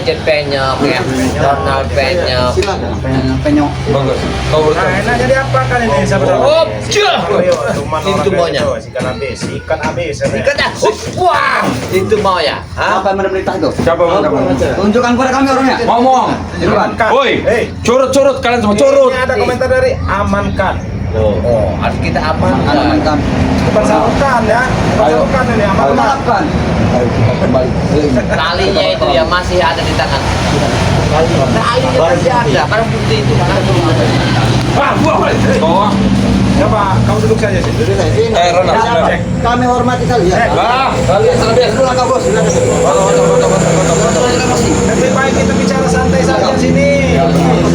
Jet Penyok ya. Ronald Penyok. silakan. Penyok. Bagus. Kau Nah, urutkan. enak jadi apa kan ini sahabat-sahabat? Oh, jah. Itu Itu maunya. Ikan habis, ikan habis. Ikat ya. Wah, itu mau ya. Apa yang memerintah itu? Siapa yang Tunjukkan kepada kami orangnya. ngomong? Tunjukkan. Woi, Hei. curut kalian semua curut. Ini ada komentar dari amankan. Oh, harus kita amankan. Amankan. Bukan sarukan ya. Bukan Ayo. sarukan ini amankan. Maafkan. Ayo kita kembali. Talinya itu ya masih ada di tangan. Talinya masih ada. Karena bukti itu kan. Kau Coba kamu duduk saja sih. Jadi saya sini. Ronald, Ya, sudah. kami hormati kalian. lah, kalian selebih. Silakan bos, silakan. Lebih baik kita bicara santai saja sini.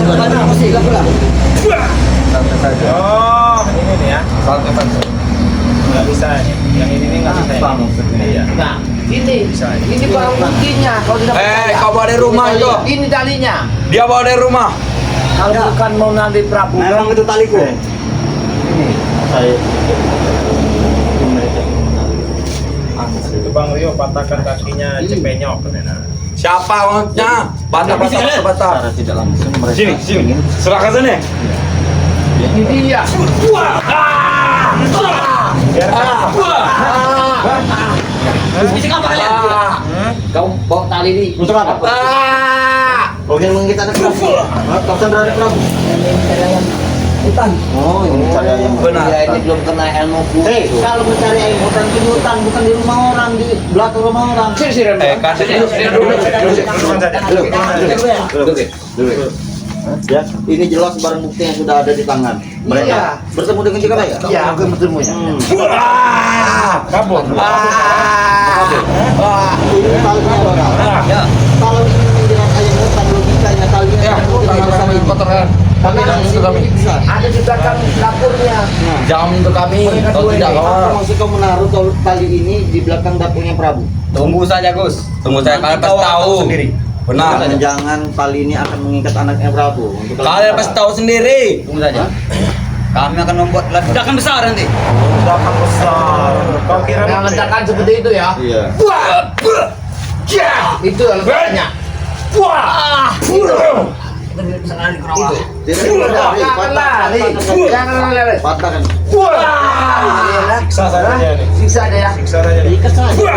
Banyak musik, gak pula. Oh, ini nih ya. Nggak bisa ini. Yang ini nih nggak bisa. Ini. Iya. Nah, ini barang buktinya. Kalau tidak Kau bawa dari rumah itu. Ini talinya. Dia bawa dari rumah. Kalau bukan mau nanti Prabu. Memang itu taliku. Saya Itu Bang Rio patahkan kakinya Cepenyok. Siapa orangnya? Bata. Secara tidak langsung mereka. Sini. Serahkan sana. Ini dia. Bisik apa kalian? Kau bawa tali ini. Untuk apa? Oh, yang mengingat anak Prabu. Kau sandra anak Prabu. Hutan. Oh, ini mencari ayam. Benar. Dia ini belum kena ilmu Hei, kalau mencari ayam hutan di hutan, bukan di rumah orang, di belakang rumah orang. Sini. Kasih Dulu. Ya, ini jelas barang bukti yang sudah ada di tangan. Mereka Iya. bertemu dengan Cika ya? Iya, aku bertemu ya. Kabur. Ini talinya orang. Ya. Kalau ini menjerat ayam hutan, logikanya talinya harus sama ini. Tapi bisa. Ada di belakang dapurnya. Jangan untuk kami. Kalau tidak Apa maksud kau menaruh tali ini di belakang dapurnya Prabu? tunggu saja Gus. Tunggu saya kalian pasti tahu. Benar. Jangan tali ini akan mengikat anaknya Prabu. Untuk Kalian pasti tahu sendiri. Tunggu saja. Kami akan membuat ledakan besar nanti. Ledakan besar. Kau kira Yang ledakan seperti itu ya. Iya. Itu ledakannya. Tidak lari, Jangan lari. patahkan. siksa saja nih. Siksa aja ya. Siksa saja. Ikat saja.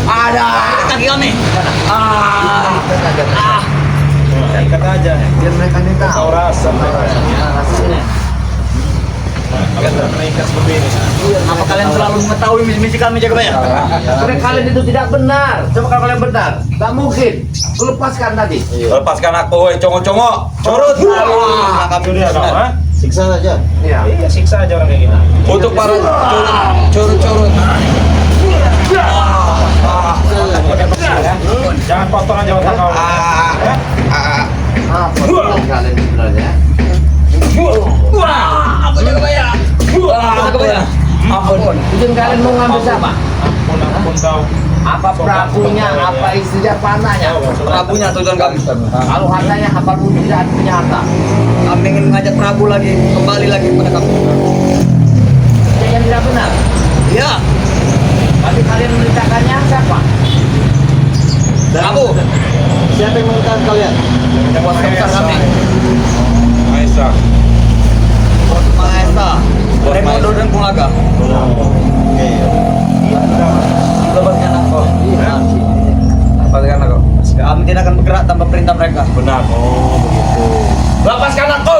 Ada. Kaki kami. Nah, ikat aja. Biar mereka ini tahu. Kau rasa. Rasanya. Kalau terkena ikat seperti ini. Apa kalian selalu mengetahui misi kami jaga bayar? Karena kalian itu tidak benar. Coba kalau kalian benar, tak mungkin. Lepaskan tadi. Lepaskan aku, woi, congok-congok. Curut. Itu dia kau, ha? Siksa saja. Iya. Iya, siksa aja orang kayak gini. Untuk para curut-curut. Jangan potong aja otak kau. Ya? Apa kalian sebenarnya? Apa jaga bayar? Ampun. Izin kalian mau ngambil siapa? Ampun kau. Apa prabunya, apa istrinya, apa anaknya? Prabunya tujuan kami. Kalau hartanya apapun tidak punya harta. Kami ingin mengajak Prabu lagi kembali lagi kepada kami. Yang tidak benar. Iya. Tapi kalian menceritakannya siapa? Prabu. Siapa yang mengatakan kalian? Bos besar kami. Maestra. Bos Maesta. Remodo dan Pulaga. Oke. Lepaskan aku. Lepaskan aku. Kami tidak akan bergerak tanpa perintah mereka. Benar. Oh, begitu. Lepaskan aku.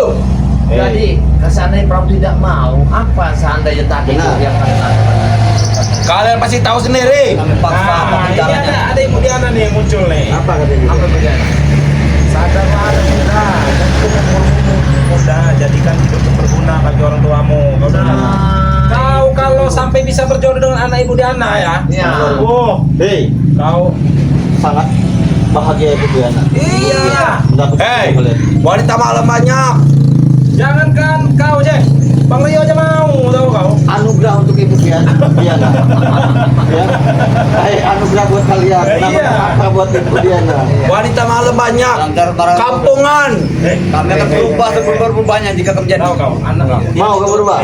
Jadi, seandainya Prabu tidak mau, apa seandainya tadi itu Benar. yang kalian lakukan? Kalian pasti tahu sendiri. Kami paksa Nah, ini caranya. ada Ibu Diana nih yang muncul nih. Apa katanya? Apa bagian? Sadarlah ada muda, dan umurmu muda, jadikan hidupmu berguna bagi orang tuamu. Kau dengar? Kau kalau sampai bisa berjodoh dengan anak Ibu Diana ya. Iya. Oh, Hei, kau. sangat bahagia Ibu Diana. Iya. Mendapat Hei, kalian. wanita malam banyak. Jangankan kau aja, Bang Rio aja mau, tahu kau? Anugerah untuk Ibu Diana. Diana. Ya. Hai, anugerah buat kalian. Kenapa Iya. apa buat Ibu Diana? Wanita malam banyak. Kampungan. Kami akan berubah seberubahnya jika kami jadi. Tahu kau, anak. Mau kamu berubah?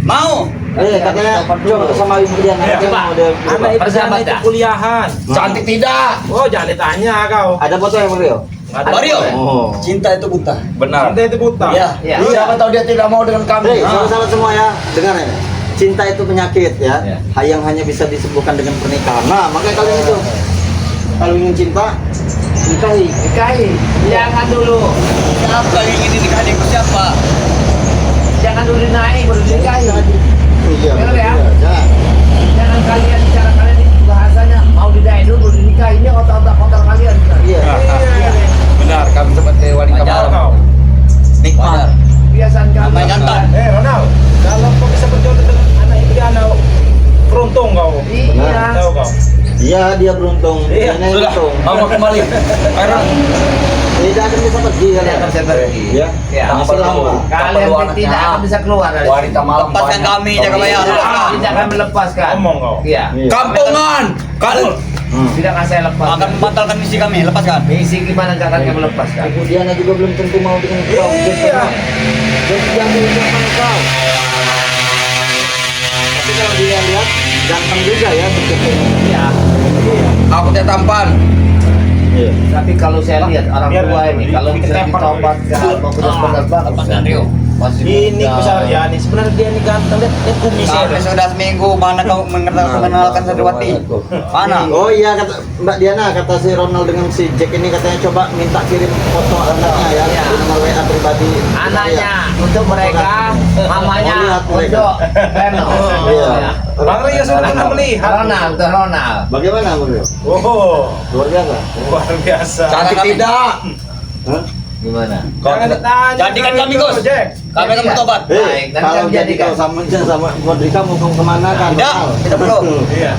Mau. Katanya coba sama Ibu Diana. Iya. Katanya mau dia Anak berubah. Ibu Diana Persahabat itu dah. kuliahan. Cantik tidak? Oh, jangan ditanya kau. Ada foto yang Rio? Mario. Oh. Cinta itu buta. Benar. Cinta itu buta. Ya. Iya. Siapa tahu dia tidak mau dengan kami? Hei, sahabat-sahabat semua ya, dengar ya. Cinta itu penyakit ya, Ya. yang hanya bisa disembuhkan dengan pernikahan. Nah, makanya kalian itu kalau ingin cinta, nikahi. Nikahi. Jangan dulu. Siapa yang ingin dinikahi dengan siapa? Jangan dulu dinaik, baru dinikahi. Iya, Benar ya? Ya. Jangan kalian cara kalian itu bahasanya mau dinaik dulu, baru dinikahi. Ini otak-otak kotor kalian. Iya. Benar, kami seperti wanita Wajar malam. kau. Nikmat. Kebiasaan kalian. Namanya jantan. Ronald, kalau kau bisa berjodoh dengan anak Ibu Diana, beruntung kau. Iya. Tahu kau? Iya, dia beruntung. Iya, Diana yang Sudah, beruntung. mau kembali. Ayo, Tidak akan bisa pergi Tidak kalian. akan bisa pergi. Ya. Ya. Masih lama. Kalian tidak akan bisa keluar dari Wanita malam Lepaskan banyak. kami, jaga bayar. Tidak akan melepaskan. Ngomong kau. Iya. Iya. Kampungan. Kalian Tidak akan saya Akan lepaskan. membatalkan misi kami. Lepaskan. Misi gimana caranya melepaskan? Ibu Diana juga belum tentu mau dengan kau. Iya. Jadi jangan diucapkan kau. Tapi kalau dia lihat ganteng juga ya seperti Iya. Aku tidak tampan. Iya. Tapi kalau saya lihat orang Biar tua ini, kalau bisa ketempar. ditobatkan, mau benar-benar bagus. Masih Ini muda. besar ya nih. Sebenarnya dia ini ganteng, lihat kumisnya. Sampai sudah seminggu, mana kau mengenalkan Santriwati? Mana? Oh iya kata Mbak Diana, kata si Ronald dengan si Jack ini katanya coba minta kirim foto anaknya ya Iya. di nomor WA pribadi. Anaknya untuk mereka, mamanya Oh, lihat mereka. untuk Reno. Iya. Bang Rio sudah pernah melihat. Ronald, untuk Ronald. Bagaimana Bro? Oh, Luar biasa. luar biasa. Cantik tidak. Hah? Gimana? Jangan ditanya. Jadikan kami, Gus. Jack. Kami akan bertobat. Baik, nanti Kalau kami jadi jadikan. kau sama Modrika mau kemana kan? Tidak, Ronald? tidak perlu. Iya.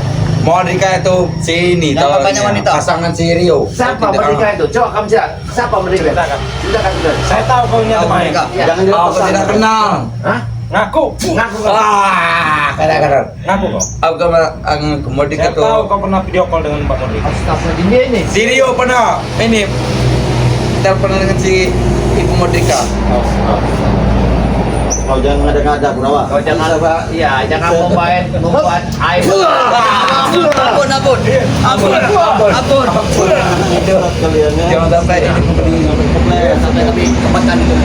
Modrika itu sini Yang bapaknya wanita. pasangan si Rio. Siapa mereka itu? Coba kamu cerita. Siapa mereka? Ceritakan. Ceritakan sudah. Saya tahu kau ini Tahu teman. mereka. Iya. Jangan dia Aku pesan. tidak kenal. Hah? Ngaku. Ngaku kau. Kadang-kadang. Ngaku kau. Aku ke Modrika Saya tahu tuh. kau pernah video call dengan Mbak Modrika. Astagfirullah ini. Si Rio pernah ini telepon dengan si Ibu Modrika. Kau jangan ngada-ngada Burawa. Kau jangan, iya, jangan membuat aib. Ampun, ampun. Ampun, ampun. Kalian ya. Jangan sampai ini Kepleset. sampai kami tempatkan itu.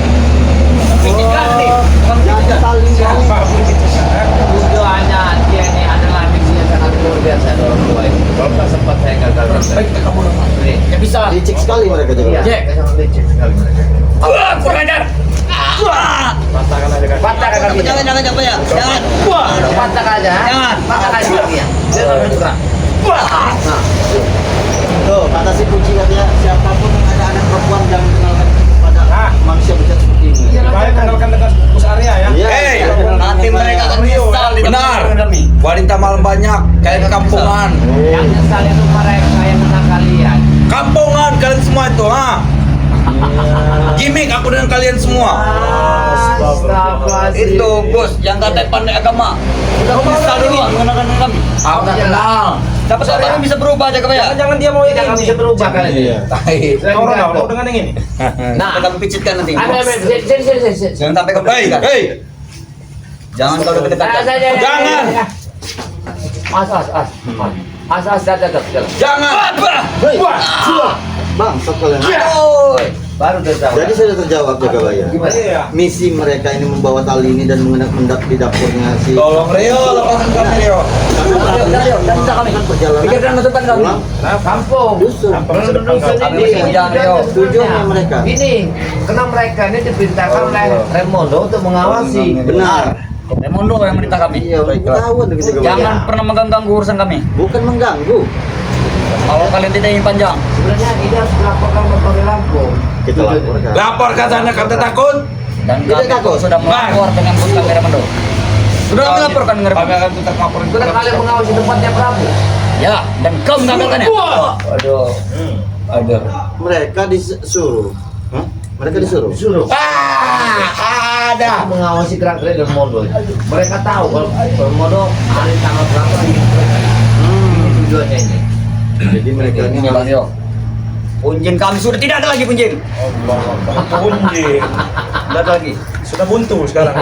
Pikirkan nih. Jangan saling Siapa begitu? Tujuannya dia ini adalah misinya sangat luar biasa dari orang tua ini. Kalau tak sempat saya gagal. Baik, kamu Ya bisa. licik sekali mereka juga. Iya. Jack, sangat licik sekali mereka. kurang ajar. Patahkan aja kan. Patahkan kaki. Jangan ya. Jangan. Patah aja. Jangan. Patah aja kaki ya. Jangan juga. Nah, Tuh, kata si Puji katanya siapapun yang ada anak perempuan jangan kenalkan pada manusia bijak seperti ini. Baik kenalkan dengan Gus Arya ya. Iya, Hei, jangan Nanti kenalkan mereka akan saya. menyesal di Benar. kami. Wanita malam banyak, kayak kampungan. yang nyesal itu mereka yang menang kalian. Kampungan kalian semua itu, ha? Gimik aku dengan kalian semua. Astagfirullahaladzim. Itu bos yang katanya pandai agama. Udah menyesal dulu mengenalkan kami. Aku tak kenal. Dapat seorang yang bisa berubah aja kau ya. Jangan dia mau Tidak akan bisa berubah kalian. Iya. Baik. Kau Ronald mau dengan yang ini. Nah, Kami picitkan nanti. sini. Jangan sampai kau Hei, picitkan. hei. Jangan kau dekat-dekat. Jangan. As, datang. Jangan. Bang, sekalian. Baru terjawab. Jadi sudah terjawab juga Pak ya. Gimana? Iya. Misi mereka ini membawa tali ini dan mengendap di dapurnya si. Tolong Rio, lepaskan kami Rio. Bisa kami. Kan perjalanan. Pikirkan masa depan kami. pulang Kampung. dusun. Dusun Kami ini. masih muda, Rio. Tujuannya mereka. Ini, karena mereka ini diperintahkan oleh Remondo untuk mengawasi. Benar. Remondo yang merintah kami. Iya, pengetahuan begitu Pak. Jangan pernah mengganggu urusan kami. Bukan mengganggu. Kalau kalian tidak ingin panjang, Sebenarnya ini harus dilaporkan ke Polres Lampung. Kita laporkan. Lapor ke sana, kata takut. dan Tidak kami takut. sudah melapor dengan bos kami Remondo. Sudah kami laporkan dengan Kami Remondo. akan tetap laporin. Itu kan kalian mengawasi tempatnya Prabu. Ya, dan kau mengagalkannya. Waduh. Aduh. Mereka disuruh. Hah? Mereka disuruh. Disuruh. Ada. Mengawasi gerak-gerik Remondo. Mereka tahu kalau Remondo hari tanggal berapa ini. Ini tujuannya ini. Jadi mereka ini Ini Bang Rio. Punjin kami sudah tidak ada lagi punjin. Punji. Tidak ada lagi. Sudah buntu sekarang.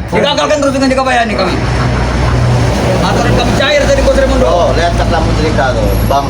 Digagalkan terus dengan Jekabaya nih kami. Aturan kami cair tadi Bos Remondo. Oh, lihat cak kamu cerita tuh. Bang,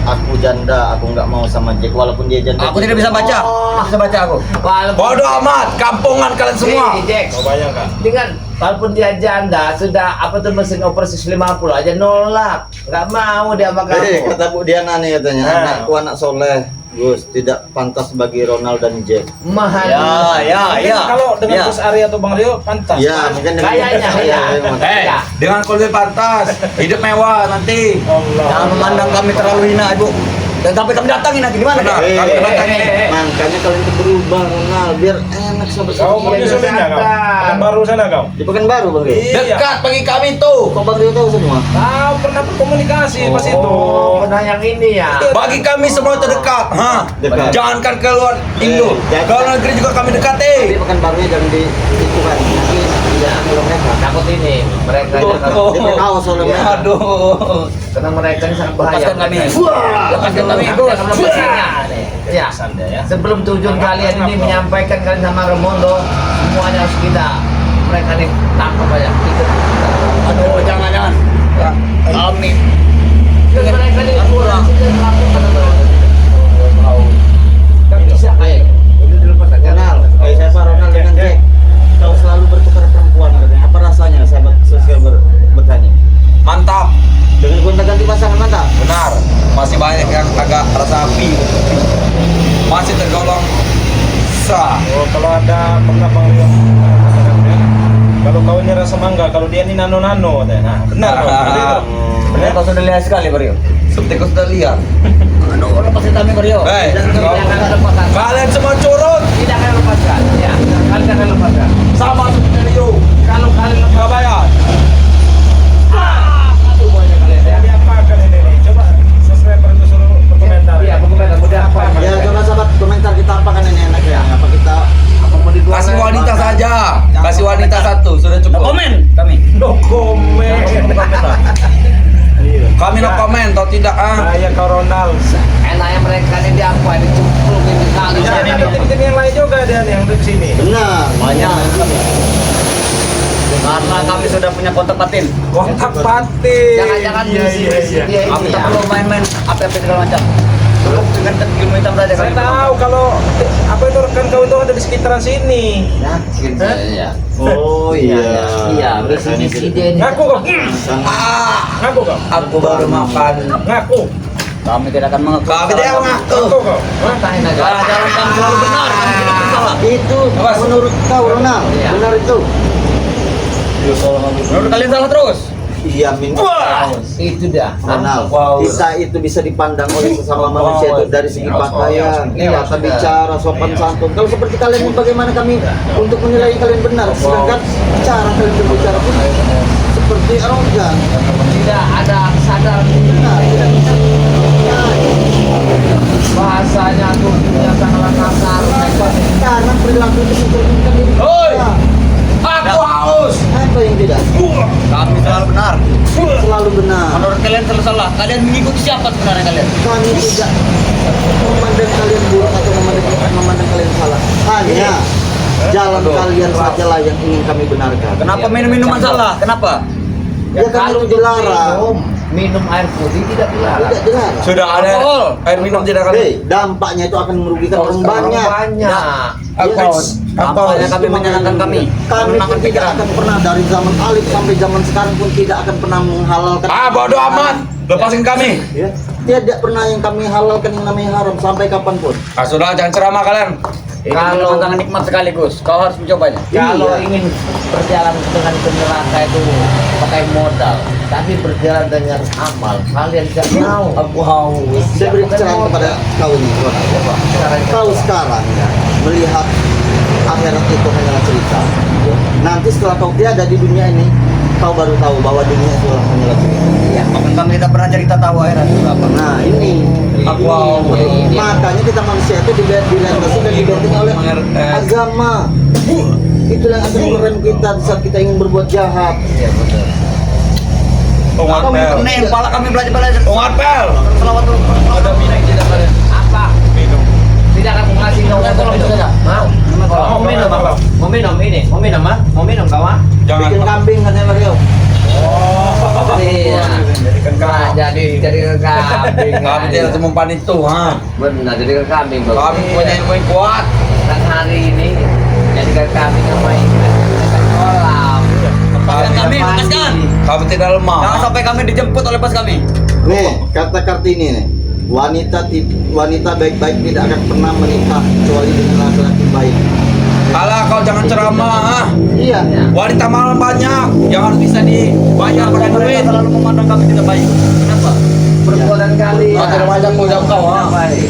aku janda, aku nggak mau sama Jack walaupun dia janda. Aku tidak bisa baca. Tidak bisa baca aku. Walaupun Bodoh amat, kampungan kalian semua. Nih, Jack. Kau bayangkan. Dengan walaupun dia janda sudah apa tuh mesin operasi 50 aja nolak, nggak mau dia sama kamu. Kata Bu Diana nih katanya, Nah. anakku anak soleh, Gus, tidak pantas bagi Ronald dan Jack. Mahal. Mungkin kalau dengan Ya. Gus Arya atau Bang Rio pantas. Ya, mungkin dengan Kayaknya, Iya, ya. memang. Ya. Dengan kulit pantas, hidup mewah nanti. Allah. Jangan memandang kami terlalu hina, Ibu. Dan sampai kami datangin nanti gimana? Benar. Kami datangin. Makanya kalian itu berubah Ronald, biar enak Kau sobat-sobat. mau nyusulinnya kau? Yang baru sana kau. Di Pekanbaru Bang Rio. Iya. Dekat bagi kami tuh. Kok Bang Rio tahu semua? Kau pernah berkomunikasi pas itu. Oh, pernah yang ini ya. Bagi kami semua terdekat. Ha? Dekat. Jangankan ke luar Indo. jadi- Ke luar negeri juga kami Tapi dekati. Pekanbarunya jangan di itu kan. Nanti jangan kalau mereka. Takut ini mereka ini Dia berkaos soalnya mereka. Aduh. karena mereka ini sangat bahaya. Lepaskan kami. Lepaskan kami, Aku Bos. akan melepaskannya. Ya. Sanda ya. Sebelum tujuan kalian ini menyampaikan kalian sama Remondo, semuanya harus kita mereka nih tangkap aja ikut. Aduh, jangan. Kami Terus mereka nih pulang lakukan apa? Gak bisa kayak. Udah dilepas aja. Ronald, saya Pak Ronald dengan Jack. Kau selalu bertukar perempuan katanya. Apa rasanya sahabat sosial bertanya? mantap. Dengan gonta-ganti pasangan mantap. Benar. Masih banyak yang agak rasa api. Masih tergolong sah. Oh, kalau ada pengabang kalau kau nyerah semangga, kalau dia ini nano-nano, nah benar kau. Benar kau sudah lihat sekali Mario. Seperti kau sudah lihat. Aduh, lepasin kami Mario. Hei, Tidak akan lepaskan. kalian semua curut. Tidak akan lepaskan. Ya, kalian akan lepaskan. Sama seperti Rio. Kalau kalian lepaskan. Gak bayar. Aduh banyak kalian ya. Jadi apa kalian ini? Coba subscriber itu suruh berkomentar. Iya, berkomentar. Mudah apa? Ya coba sahabat komentar kita apa kan ini enaknya? Apa kita Apa mau dijual? Kasih wanita saja. Kasih wanita satu sudah No cukup. komen kami. No comment. Kami no komen atau tidak Saya kau Ronald. Enaknya mereka ini diapain? Dicemplungin di kali. Ya, ada tim-tim yang lain juga dia nih yang di sini. benar banyak. Karena kami sudah punya kontak batin. Kontak batin. Jangan-jangan Iya, di iya, sini iya. dia Kami ini tak ya. perlu main-main apa-apa segala macam. Cukup dengan ilmu hitam saja Saya kami. tahu kalau apa itu rekan kau itu ada di sekitaran sini. Nah, gitu ya. Oh iya. Iya, bersih-bersih dia ini. Ngaku kau. Ngaku kau. Aku baru makan. Ngaku. Kami tidak akan mengaku. Kami tidak mengaku. Ngaku kau. Matahin aja. Jangan kami selalu benar. Kami tidak bersalah. Itu Awas. menurut kau Ronald, Iya. benar itu. Menurut kalian salah terus. Iya min. Itu dah. Ronald, Wow. kita itu bisa dipandang oleh sesama manusia itu dari segi pakaian, Iya, tata sudah. bicara, sopan santun. Kalau seperti kalian ini bagaimana kami untuk menilai kalian benar? Sedangkan cara kalian berbicara pun seperti arogan. Tidak ada kesadaran Benar, tidak bisa. bahasanya tuh yang sangat kasar. Karena perilaku itu mencerminkan diri Hoi. kita. Aku haus. Apa yang tidak? Kami selalu benar. Selalu benar. Menurut kalian selalu salah. Kalian mengikuti siapa sebenarnya kalian? Kami tidak memandang kalian buruk atau memandang kalian salah. Hanya jalan kalian sajalah yang ingin kami benarkan. Kenapa minum minuman salah? Kenapa? Ya kan itu dilarang. minum air putih tidak dilarang. Tidak dilarang. Sudah ada Alkohol. air minum tidak akan. Hei, dampaknya itu akan merugikan orang banyak. Makanya kami menyenangkan kami. Kami Menenangkan pun tidak pikiran. akan pernah dari zaman Alif sampai zaman sekarang pun tidak akan pernah menghalalkan. Bodoh amat. Lepasin kami. Ya, tidak pernah yang kami halalkan yang namanya haram sampai kapanpun. Sudah jangan ceramah kalian. Ini Kalau- tantangan nikmat sekaligus. Kau harus mencobanya. Kalau Iya. ingin berjalan dengan ke neraka itu pakai modal, tapi berjalan dengan amal, kalian tidak mau. Aku haus. Saya beri pencerahan kepada kau nih, Ronald. Kau sekarang ya, melihat akhirat itu hanyalah cerita. Nanti setelah kau tiada di dunia ini, kau baru tahu bahwa dunia itu hanyalah cerita. Iya. Bahkan kami tidak pernah cerita tahu akhirat itu apa. Nah ini, Wow. makanya kita manusia itu dilandasi dan dibentengi oleh agama. Itulah yang akan merem kita di saat kita ingin berbuat jahat. Iya betul. Ungat Kami pel. pening, kepala kami belajar. Ungat pel. Selawat dulu. Ada minum tidak kalian? Apa? Minum. Tidak akan mengasih kau Tolong minum. saja. Mau? Mau minum apa? Mau minum ini? Mau minum ah? Mau minum kau ah? Jangan. Bikin kambing katanya Mario. Iya. Jadikan Nah, jadi kambing. Kami tidak semumpan itu, ha. Benar, jadi kambing. Kami punya ilmu yang kuat. Dan hari ini jadi kambing sama ikan kolam. Kami lepaskan. Kami tidak Jangan lemah. sampai kami dijemput oleh pas kami. Nih, kata Kartini nih. Wanita baik-baik tidak akan pernah menikah kecuali dengan laki-laki baik. Alah, kau jangan ceramah, ha. Iya. Wanita malam banyak yang harus bisa dibayar pakai duit. Mereka selalu memandang kami tidak baik. Kenapa? Perbuatan kalian. Kau tidak banyak mau jam kau, ha. Baik.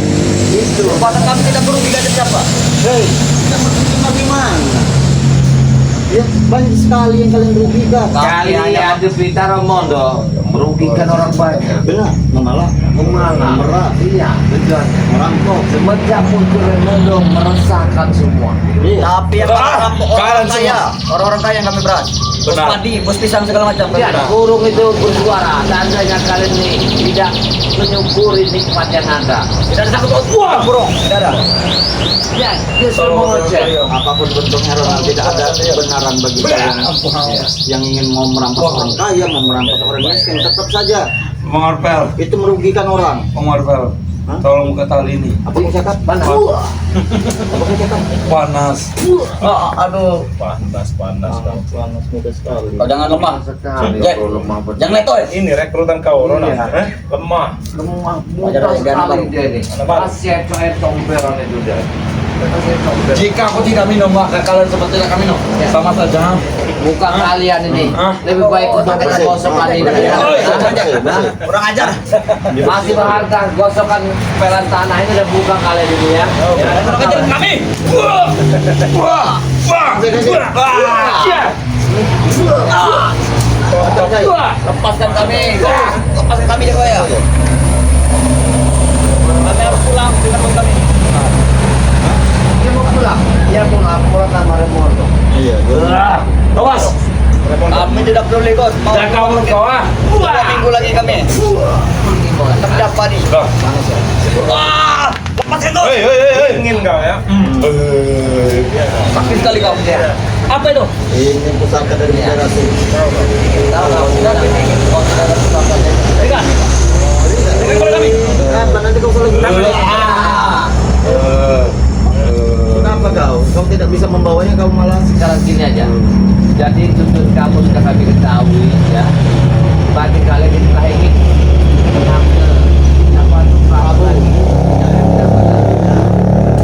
Itu. Perbuatan kami tidak merugikan siapa. Hei, kita berterima gimana? Ya, banyak sekali yang kalian rugikan. Kalian di Blitar Mondo merugikan orang banyak. Benar, malah Mengalah. memeras, Iya. Tujuannya. merampok. Semenjak muncul Raimundo meresahkan semua. Tapi yang merampok orang kaya, orang-orang kaya yang kami beras. Bos Benar. padi, bos pisang segala macam. Ya, burung itu bersuara. Seandainya kalian ini tidak menyukuri nikmat yang ada. Tidak ada satu buah burung, tidak ada. Ya, dia suruh mengoceh. Apapun bentuknya Ronald, tidak ada kebenaran bagi kalian yang ingin mau merampas orang kaya, mau merampas orang miskin, tetap saja Bang Arpel, itu merugikan orang. Bang Arpel, Hah? tolong buka tali ini. Apa yang cakap? Panas. Apa yang cakap? Panas. Aduh, Panas. panas muda sekali. Kau jangan lemah. Sekali. Jack, Kau lemah betul. Jangan letoy. Ini rekrutan kau, Ronald. Iya. Lemah. Lemah Wajar mudah ada gana sekali baru. dia ini. Gana baru. Masih comberan itu dia. Masih comberan. Jika aku tidak minum, maka kalian seperti tidak minum. Sama saja. Bukan kalian ini. Hah? Lebih baik untuk kita gosokkan ini. Hah? Kurang ajar. Masih berharga gosokan pelan tanah ini udah buka kalian ini ya. Kurang ajar kami. Lepaskan kami. Lepaskan kami Jago ya. Kami harus pulang dengan bos kami. Dia mau pulang. Dia mau laporan sama Raimundo. Iya, Awas. Kami tidak peduli Gos. Mau Jaga mulut kau ah. 2 minggu lagi kami. Kami dapat nih. Loh. Wah, lepaskan Gos. Hei. Ingin kau ya. Sakit sekali kau. Apa itu? ini pusaka dari federasi. Tahu tahu. Berikan. Berikan kepada kami. Kenapa nanti kau salah guna? Ah. Kenapa kau? Kau tidak bisa membawanya, kau malah Sekarang gini aja. Jadi tuntut kamu sudah kami ketahui ya. Bagi kalian yang telah ingin mengambil dapat Prabu lagi.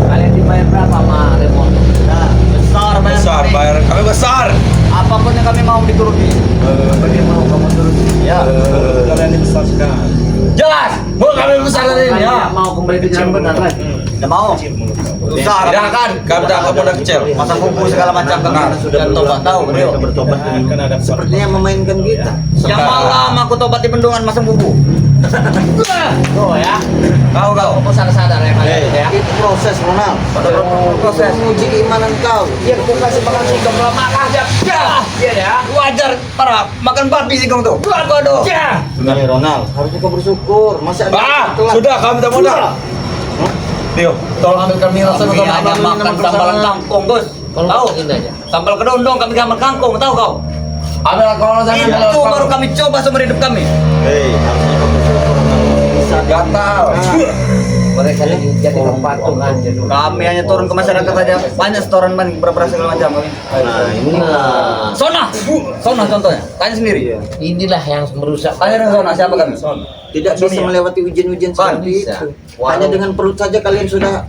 Kalian dibayar berapa sama Raimundo? nah, Besar bayar Besar, kami. bayar kami besar. Apapun yang kami mau dituruti. Bagaimana kamu turun? ya. Kalian dibesarkan. Jelas. Mau kami besar dari ini ya. Mau kembali ke jalan benar kan? Tidak mau. Besar. Tidak kan? Kamu udah kecil. Masa kumpul segala macam kami Karena sudah dan tobat tahu beliau. mereka bertobat Kan ada sepertinya memainkan kita. Yang malam aku tobat di bendungan masang bubu. Oh ya. Kau. Kamu sadar-sadar ya kalian ya. Itu proses, Ronald. Pada proses. Menguji keimanan kau. Dia bukan sebagai sikap lemah aja. Iya ya. Wajar para makan babi sih kamu tuh. Waduh. Ya. Nih, Ronald, harusnya kau bersyukur. Masih ada telat. Sudah kami tak modal. Dio, tolong ambilkan miras Kami sama hanya makan sambalan kangkung, Gus. Kalau Tahu? ini aja. Sambal kedondong kami gambar kangkung, tahu kau? Ambil kalau jangan Itu baru kami coba seumur hidup kami. Hei, harusnya kau bersyukur, Ronald. Bisa gatal. Mereka jadi patung aja dulu. Kami hanya turun ke masyarakat saja. Banyak setoran beras segala macam kami. Nah, inilah. Sona contohnya. Tanya sendiri. Inilah yang merusak. Tanya dengan Sona siapa kami? Tidak bisa melewati ujian-ujian Bang, seperti bisa. itu. Hanya dengan perut saja kalian sudah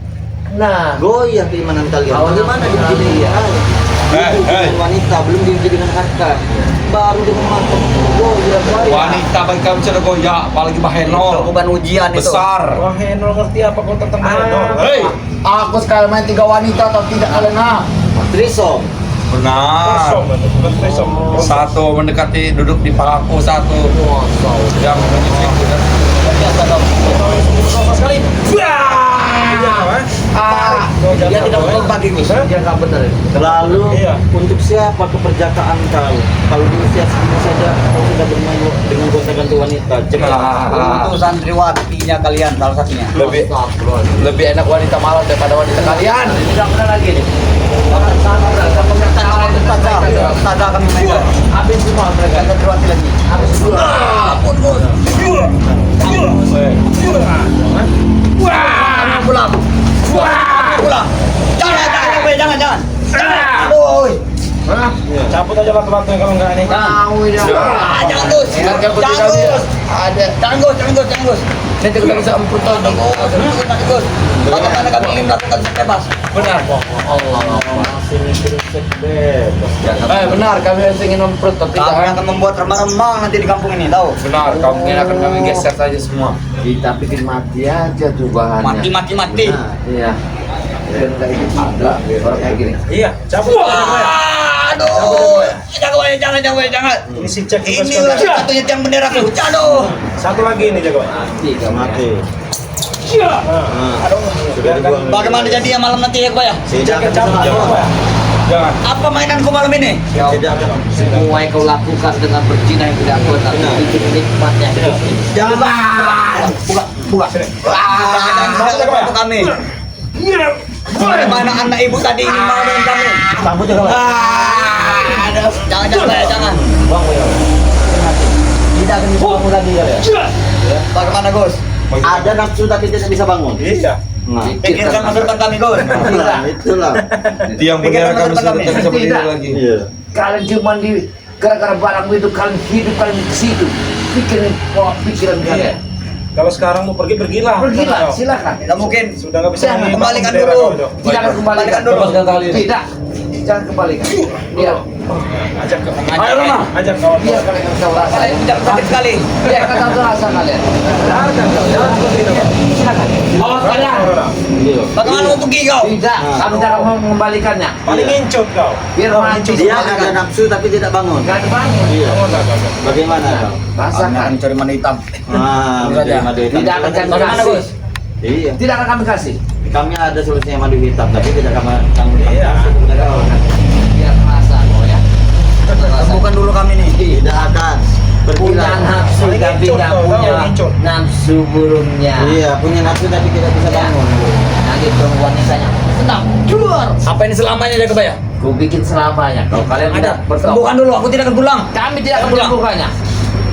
Nah, goyah keimanan kalian. Awalnya Bagaimana kurang, diuji dengan dengan wanita, belum diuji dengan harta. Baru dengan mata. Goyah, goyah. Wanita bagi kami sudah goyak, apalagi Bahenol. Beban ujian itu. Besar. Wah, Henol ngerti apa kau tentang Henol? Hei, aku sekarang main 3 wanita atau tidak kalian ah? Trisom. Benar. Kosong itu, bukan trisom. Satu mendekati duduk di pahaku, satu yang menyusuiku dan Biasa dong. Kosong sekali. Dia tidak mau bagi Gus. dia nggak benar. Lalu Iya. untuk siapa keperjakaan kau? Kalau di usia segini saja kau sudah bermain dengan gonta-ganti wanita. Cepat. Untuk santriwatinya kalian salah satunya. lebih enak wanita malam daripada wanita kalian. Tidak benar lagi nih. Kamu Saja kami mainkan. habis semua mereka. Santriwati lagi. Habis semua. Kami pulang. Pulang. Jangan. Aduh. Cabut aja latu-latunya kalau enggak nih. Tahu ya. Jangan Gus. Jangan Gus. Nanti kita bisa empurut nih. Gus. Bagaimana kami ingin melakukan seks bebas? Benar. Allah. Masih mikirin seks bebas. Benar, kami masih ingin memperut tapi Kami jangan. akan membuat remang-remang nanti di kampung ini, tahu? Benar, kamu akan kami geser saja semua. Kita bikin mati aja tuh bahannya. Mati. Iya. Dan kayak gitu ada orang kayak gini. Iya, cabut. Aduh, jangan. Ini si cek juga Ini sekali. satunya tiang bendera aku. Aduh. Satu lagi ini jago. Mati. Nah, sudah dibuang. Bagaimana jadinya malam nanti ya, Pak ya? Tidak akan bisa Jangan, bangun. jangan. Apa mainanku malam ini? Tidak akan. Semua yang kau lakukan dengan berzina yang tidak kuat, tapi Benar. itu nikmatnya hidup ini. Jangan. Buka sini. Untuk kami. Bagaimana anak ibu tadi ingin mau dengan kami? Sambut juga, Pak. Aduh, jangan Pak ya, jangan. Buang, ya. Tidak akan bisa bangun lagi ya. Bagaimana Gus? Ada nafsu tapi tidak bisa bangun. Iya. Nah, Pikirkan masa depan kami Gus. itulah. Tiang bendera kami sudah tidak bisa berdiri lagi. Iya. Kalian cuma di gara-gara barangmu itu kalian hidup kalian di situ. Pikirin pola pikiran kalian. Kalau sekarang mau pergi, pergilah. Pergilah, silakan. Tidak mungkin. Sudah nggak bisa Jangan, lagi kembalikan bendera dulu. kau itu. Tidak akan kembalikan dulu. Lepaskan tali ini. Tidak. Jangan kembalikan. Biar Ajak ke. Ayo, Rama. Ajak kawan. biar kalian tahu rasa. Kalian tidak sakit sekali. Biar kalian tahu rasa kalian. Jangan seperti itu. Silakan. Awas kalian. Iya. Bagaimana mau pergi kau? Tidak, kami tidak akan mengembalikannya. Paling incut kau. Biar mati. Dia ada nafsu tapi tidak bangun. Gak ada bangun. Iya. Bagaimana kau? Rasakan. Mencari mana hitam. Ah, Tidak menjadi madu hitam. Tidak akan kami Bagaimana kasih. Gus? Iya. Tidak akan kami kasih. Kami ada solusinya madu hitam tapi tidak kami Iya. Biar rasa kau ya. Temukan dulu kami nih. Tidak akan. Punya Pergilah. nafsu Paling tapi incut nggak kau, punya kau incut. nafsu burungnya. Iya, punya nafsu tapi tidak bisa bangun. Nanti perempuan wanitanya senang keluar. Apa ini selamanya dia kebaya? Ku bikin selamanya. Kalau kalian tidak Sembuhkan bertobat, dulu, aku tidak akan pulang. kami tidak akan Pulang. menyembuhkannya.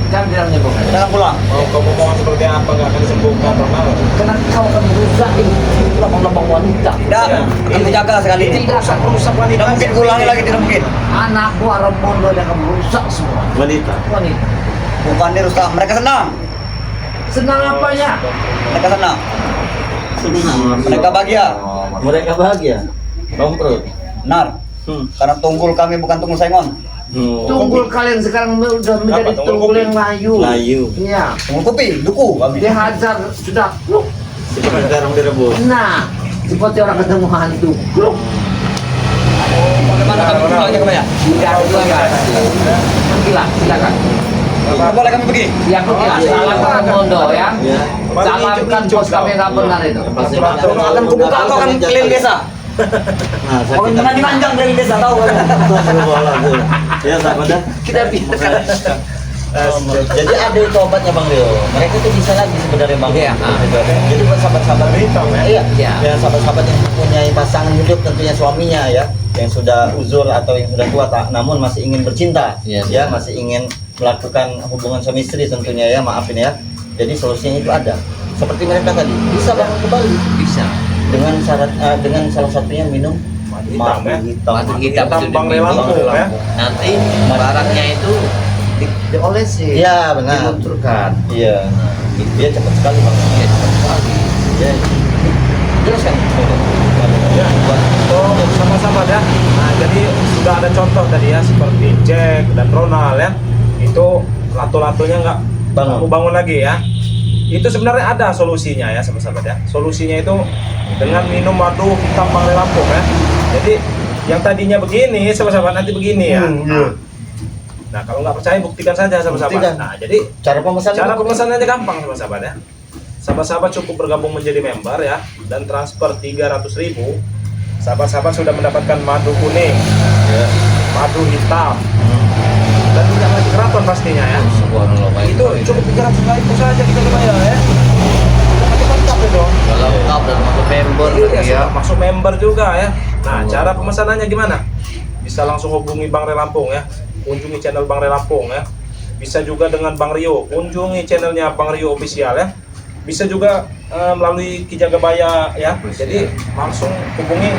Kami tidak menyembuhkannya. Tidak akan pulang. Mau kau ngomong seperti apa nggak akan disembuhkan Ronald. Karena kau akan merusak lambang-lambang wanita. Tidak, aku jaga sekali ini. Tidak akan merusak Tidak wanita. mungkin ulangi lagi, tidak mungkin. Anak buah Ramondo yang akan merusak semua Wanita. wanita. Bukan dirusak, mereka senang. Senang apanya? Mereka senang. Senang. Mereka bahagia. Mereka bahagia. Bangkrut. Benar. Karena tunggul kami bukan tunggul saingon. Tunggul kalian sekarang sudah menjadi Apa, tunggul tunggul kopi? yang layu. Layu. Iya. Tunggul kopi, duku kami. Dihajar sudah kluk. Seperti garam direbus. Nah, seperti orang ketemu hantu. Kluk. Bagaimana kami pulang aja kebaya? Tidak silakan. Pergilah, silakan. Boleh kami pergi? Ya, pergilah. Salam Ramondo ya. Ya. Salamkan bos kami yang nggak benar itu. Pasti Akan kubuka kau akan keliling desa. Nah, Kau sakit. menanjang nanjang keliling desa, tahu kan? Astagfirullahaladzim. Ya, sahabat dah. Kita biarkan. Jadi ada itu obatnya Bang Rio. Mereka itu bisa lagi sebenarnya Bang. Iya. Jadi buat sahabat-sahabat Hitam, ya? Iya. Iya. Ya sahabat-sahabat yang mempunyai pasangan hidup tentunya suaminya ya, yang sudah uzur atau yang sudah tua namun masih ingin bercinta, Iya, ya benar. masih ingin melakukan hubungan suami istri tentunya ya, maafin ya. Jadi solusinya itu ada. Seperti mereka tadi bisa bangun kembali Bisa. dengan syarat dengan salah satunya minum Hitam, ya? hitam. Madu hitam Hitam itu Bang diminum. Relampung, ya? Nanti barangnya itu diolesin. Iya, benar. Dilunturkan. Iya. Dia cepat sekali Bang. Ya, cepat sekali. Ya. Jelaskan. Ya, untuk sama-sama ya. Nah, jadi sudah ada contoh tadi ya seperti Jack dan Ronald ya. Itu lato-latonya nggak Bangun. mau bangun lagi ya. Itu sebenarnya ada solusinya ya sama-sama ya. Solusinya itu dengan minum madu hitam Bang Relampung ya. Jadi yang tadinya begini sama-sama nanti begini ya. Nah, kalau nggak percaya buktikan saja sama-sama. Buktikan. Nah, jadi Cara pemesanan. cara pemesanannya gampang sahabat-sahabat ya. Sahabat-sahabat cukup bergabung menjadi member ya dan transfer 300.000. Sahabat-sahabat sudah mendapatkan madu kuning, Ya. madu hitam, dan tidak lagi keraton pastinya ya. Subhanallah, baik. Itu cukup 300.000 saja kita bayar ya. Sudah pasti mantap itu. Kalau lengkap dan masuk member Iya, ya. sudah masuk member juga ya. Nah, cara pemesanannya gimana? Bisa langsung hubungi Bang Relampung ya. Kunjungi channel Bang Relampung ya. Bisa juga dengan Bang Rio, kunjungi channelnya Bang Rio Official ya. Bisa juga melalui Ki Jagabaya ya. Jadi langsung hubungi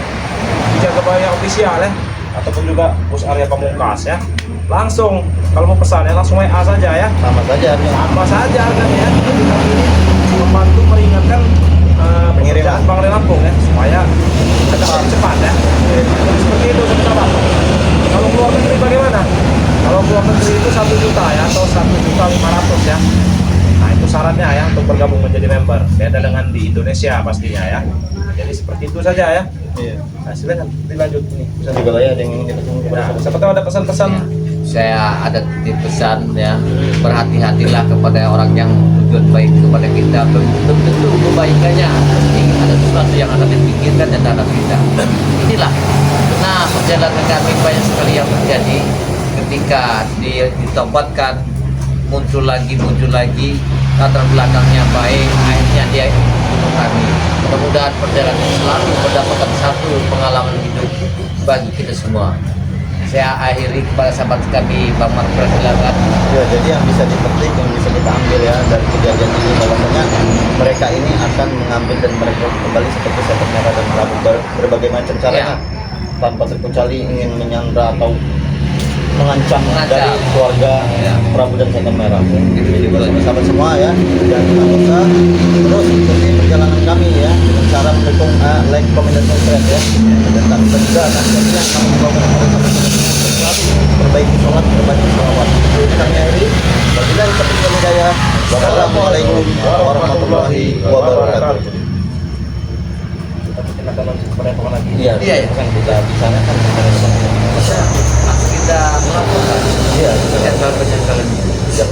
Ki Jagabaya Official ya. Ataupun juga Bos Arya Pamungkas ya. Langsung kalau mau pesan ya langsung WA saja ya. Sama saja. Sama saja harganya ya. Jadi kami ini membantu meringankan pengiriman Bang Relampung ya supaya cepat ya. Jadi seperti itu sahabat. Kalau keluar negeri bagaimana? Kalau keluar negeri itu 1 juta ya atau 1.500.000 ya. Nah itu syaratnya ya untuk bergabung menjadi member. Beda dengan di Indonesia pastinya ya. jadi seperti itu saja ya. Iya. Nah, silakan dilanjut ini. Bisa juga ya ada yang ingin kita tunggu kepada Nah, sobat. siapa tahu ada pesan-pesan. Saya ada titip pesan ya, berhati-hatilah kepada orang yang tujuan baik kepada kita. Belum tentu kebaikannya, pasti ada sesuatu yang akan dipikirkan dan terhadap kita. Inilah, nah perjalanan kami banyak sekali yang terjadi ketika ditobatkan, muncul lagi, latar belakangnya baik, akhirnya dia bunuh kami. Mudah-mudahan perjalanan selalu mendapatkan satu pengalaman hidup bagi kita semua. Saya akhiri kepada sahabat kami Bang Marpres, silakan. Ya, jadi yang bisa dipetik, yang bisa kita ambil ya dari kejadian ini, bahwasanya mereka ini akan mengambil dan merekrut kembali seperti Setan Merah dan Prabu berbagai macam caranya, tanpa terkecuali ingin menyandra atau mengancam dari keluarga Prabu dan Setan Merah. Jadi buat sahabat semua ya, dan jangan lupa terus ikuti perjalanan kami ya dengan cara mendukung like, comment, dan subscribe ya. Dan tak lupa juga nantinya kami membawa kepada selalu perbaiki sholat, perbaiki sholawat. Jadi kami akhiri. Wabillahi taufiq wal hidayah. Wassalamualaikum warahmatullahi wabarakatuh. Kita akan lanjut kepada yang lagi. Iya, Iya, iya. kan kita bicara kan Kita melakukan Iya, penyangkal-penyangkalan. kita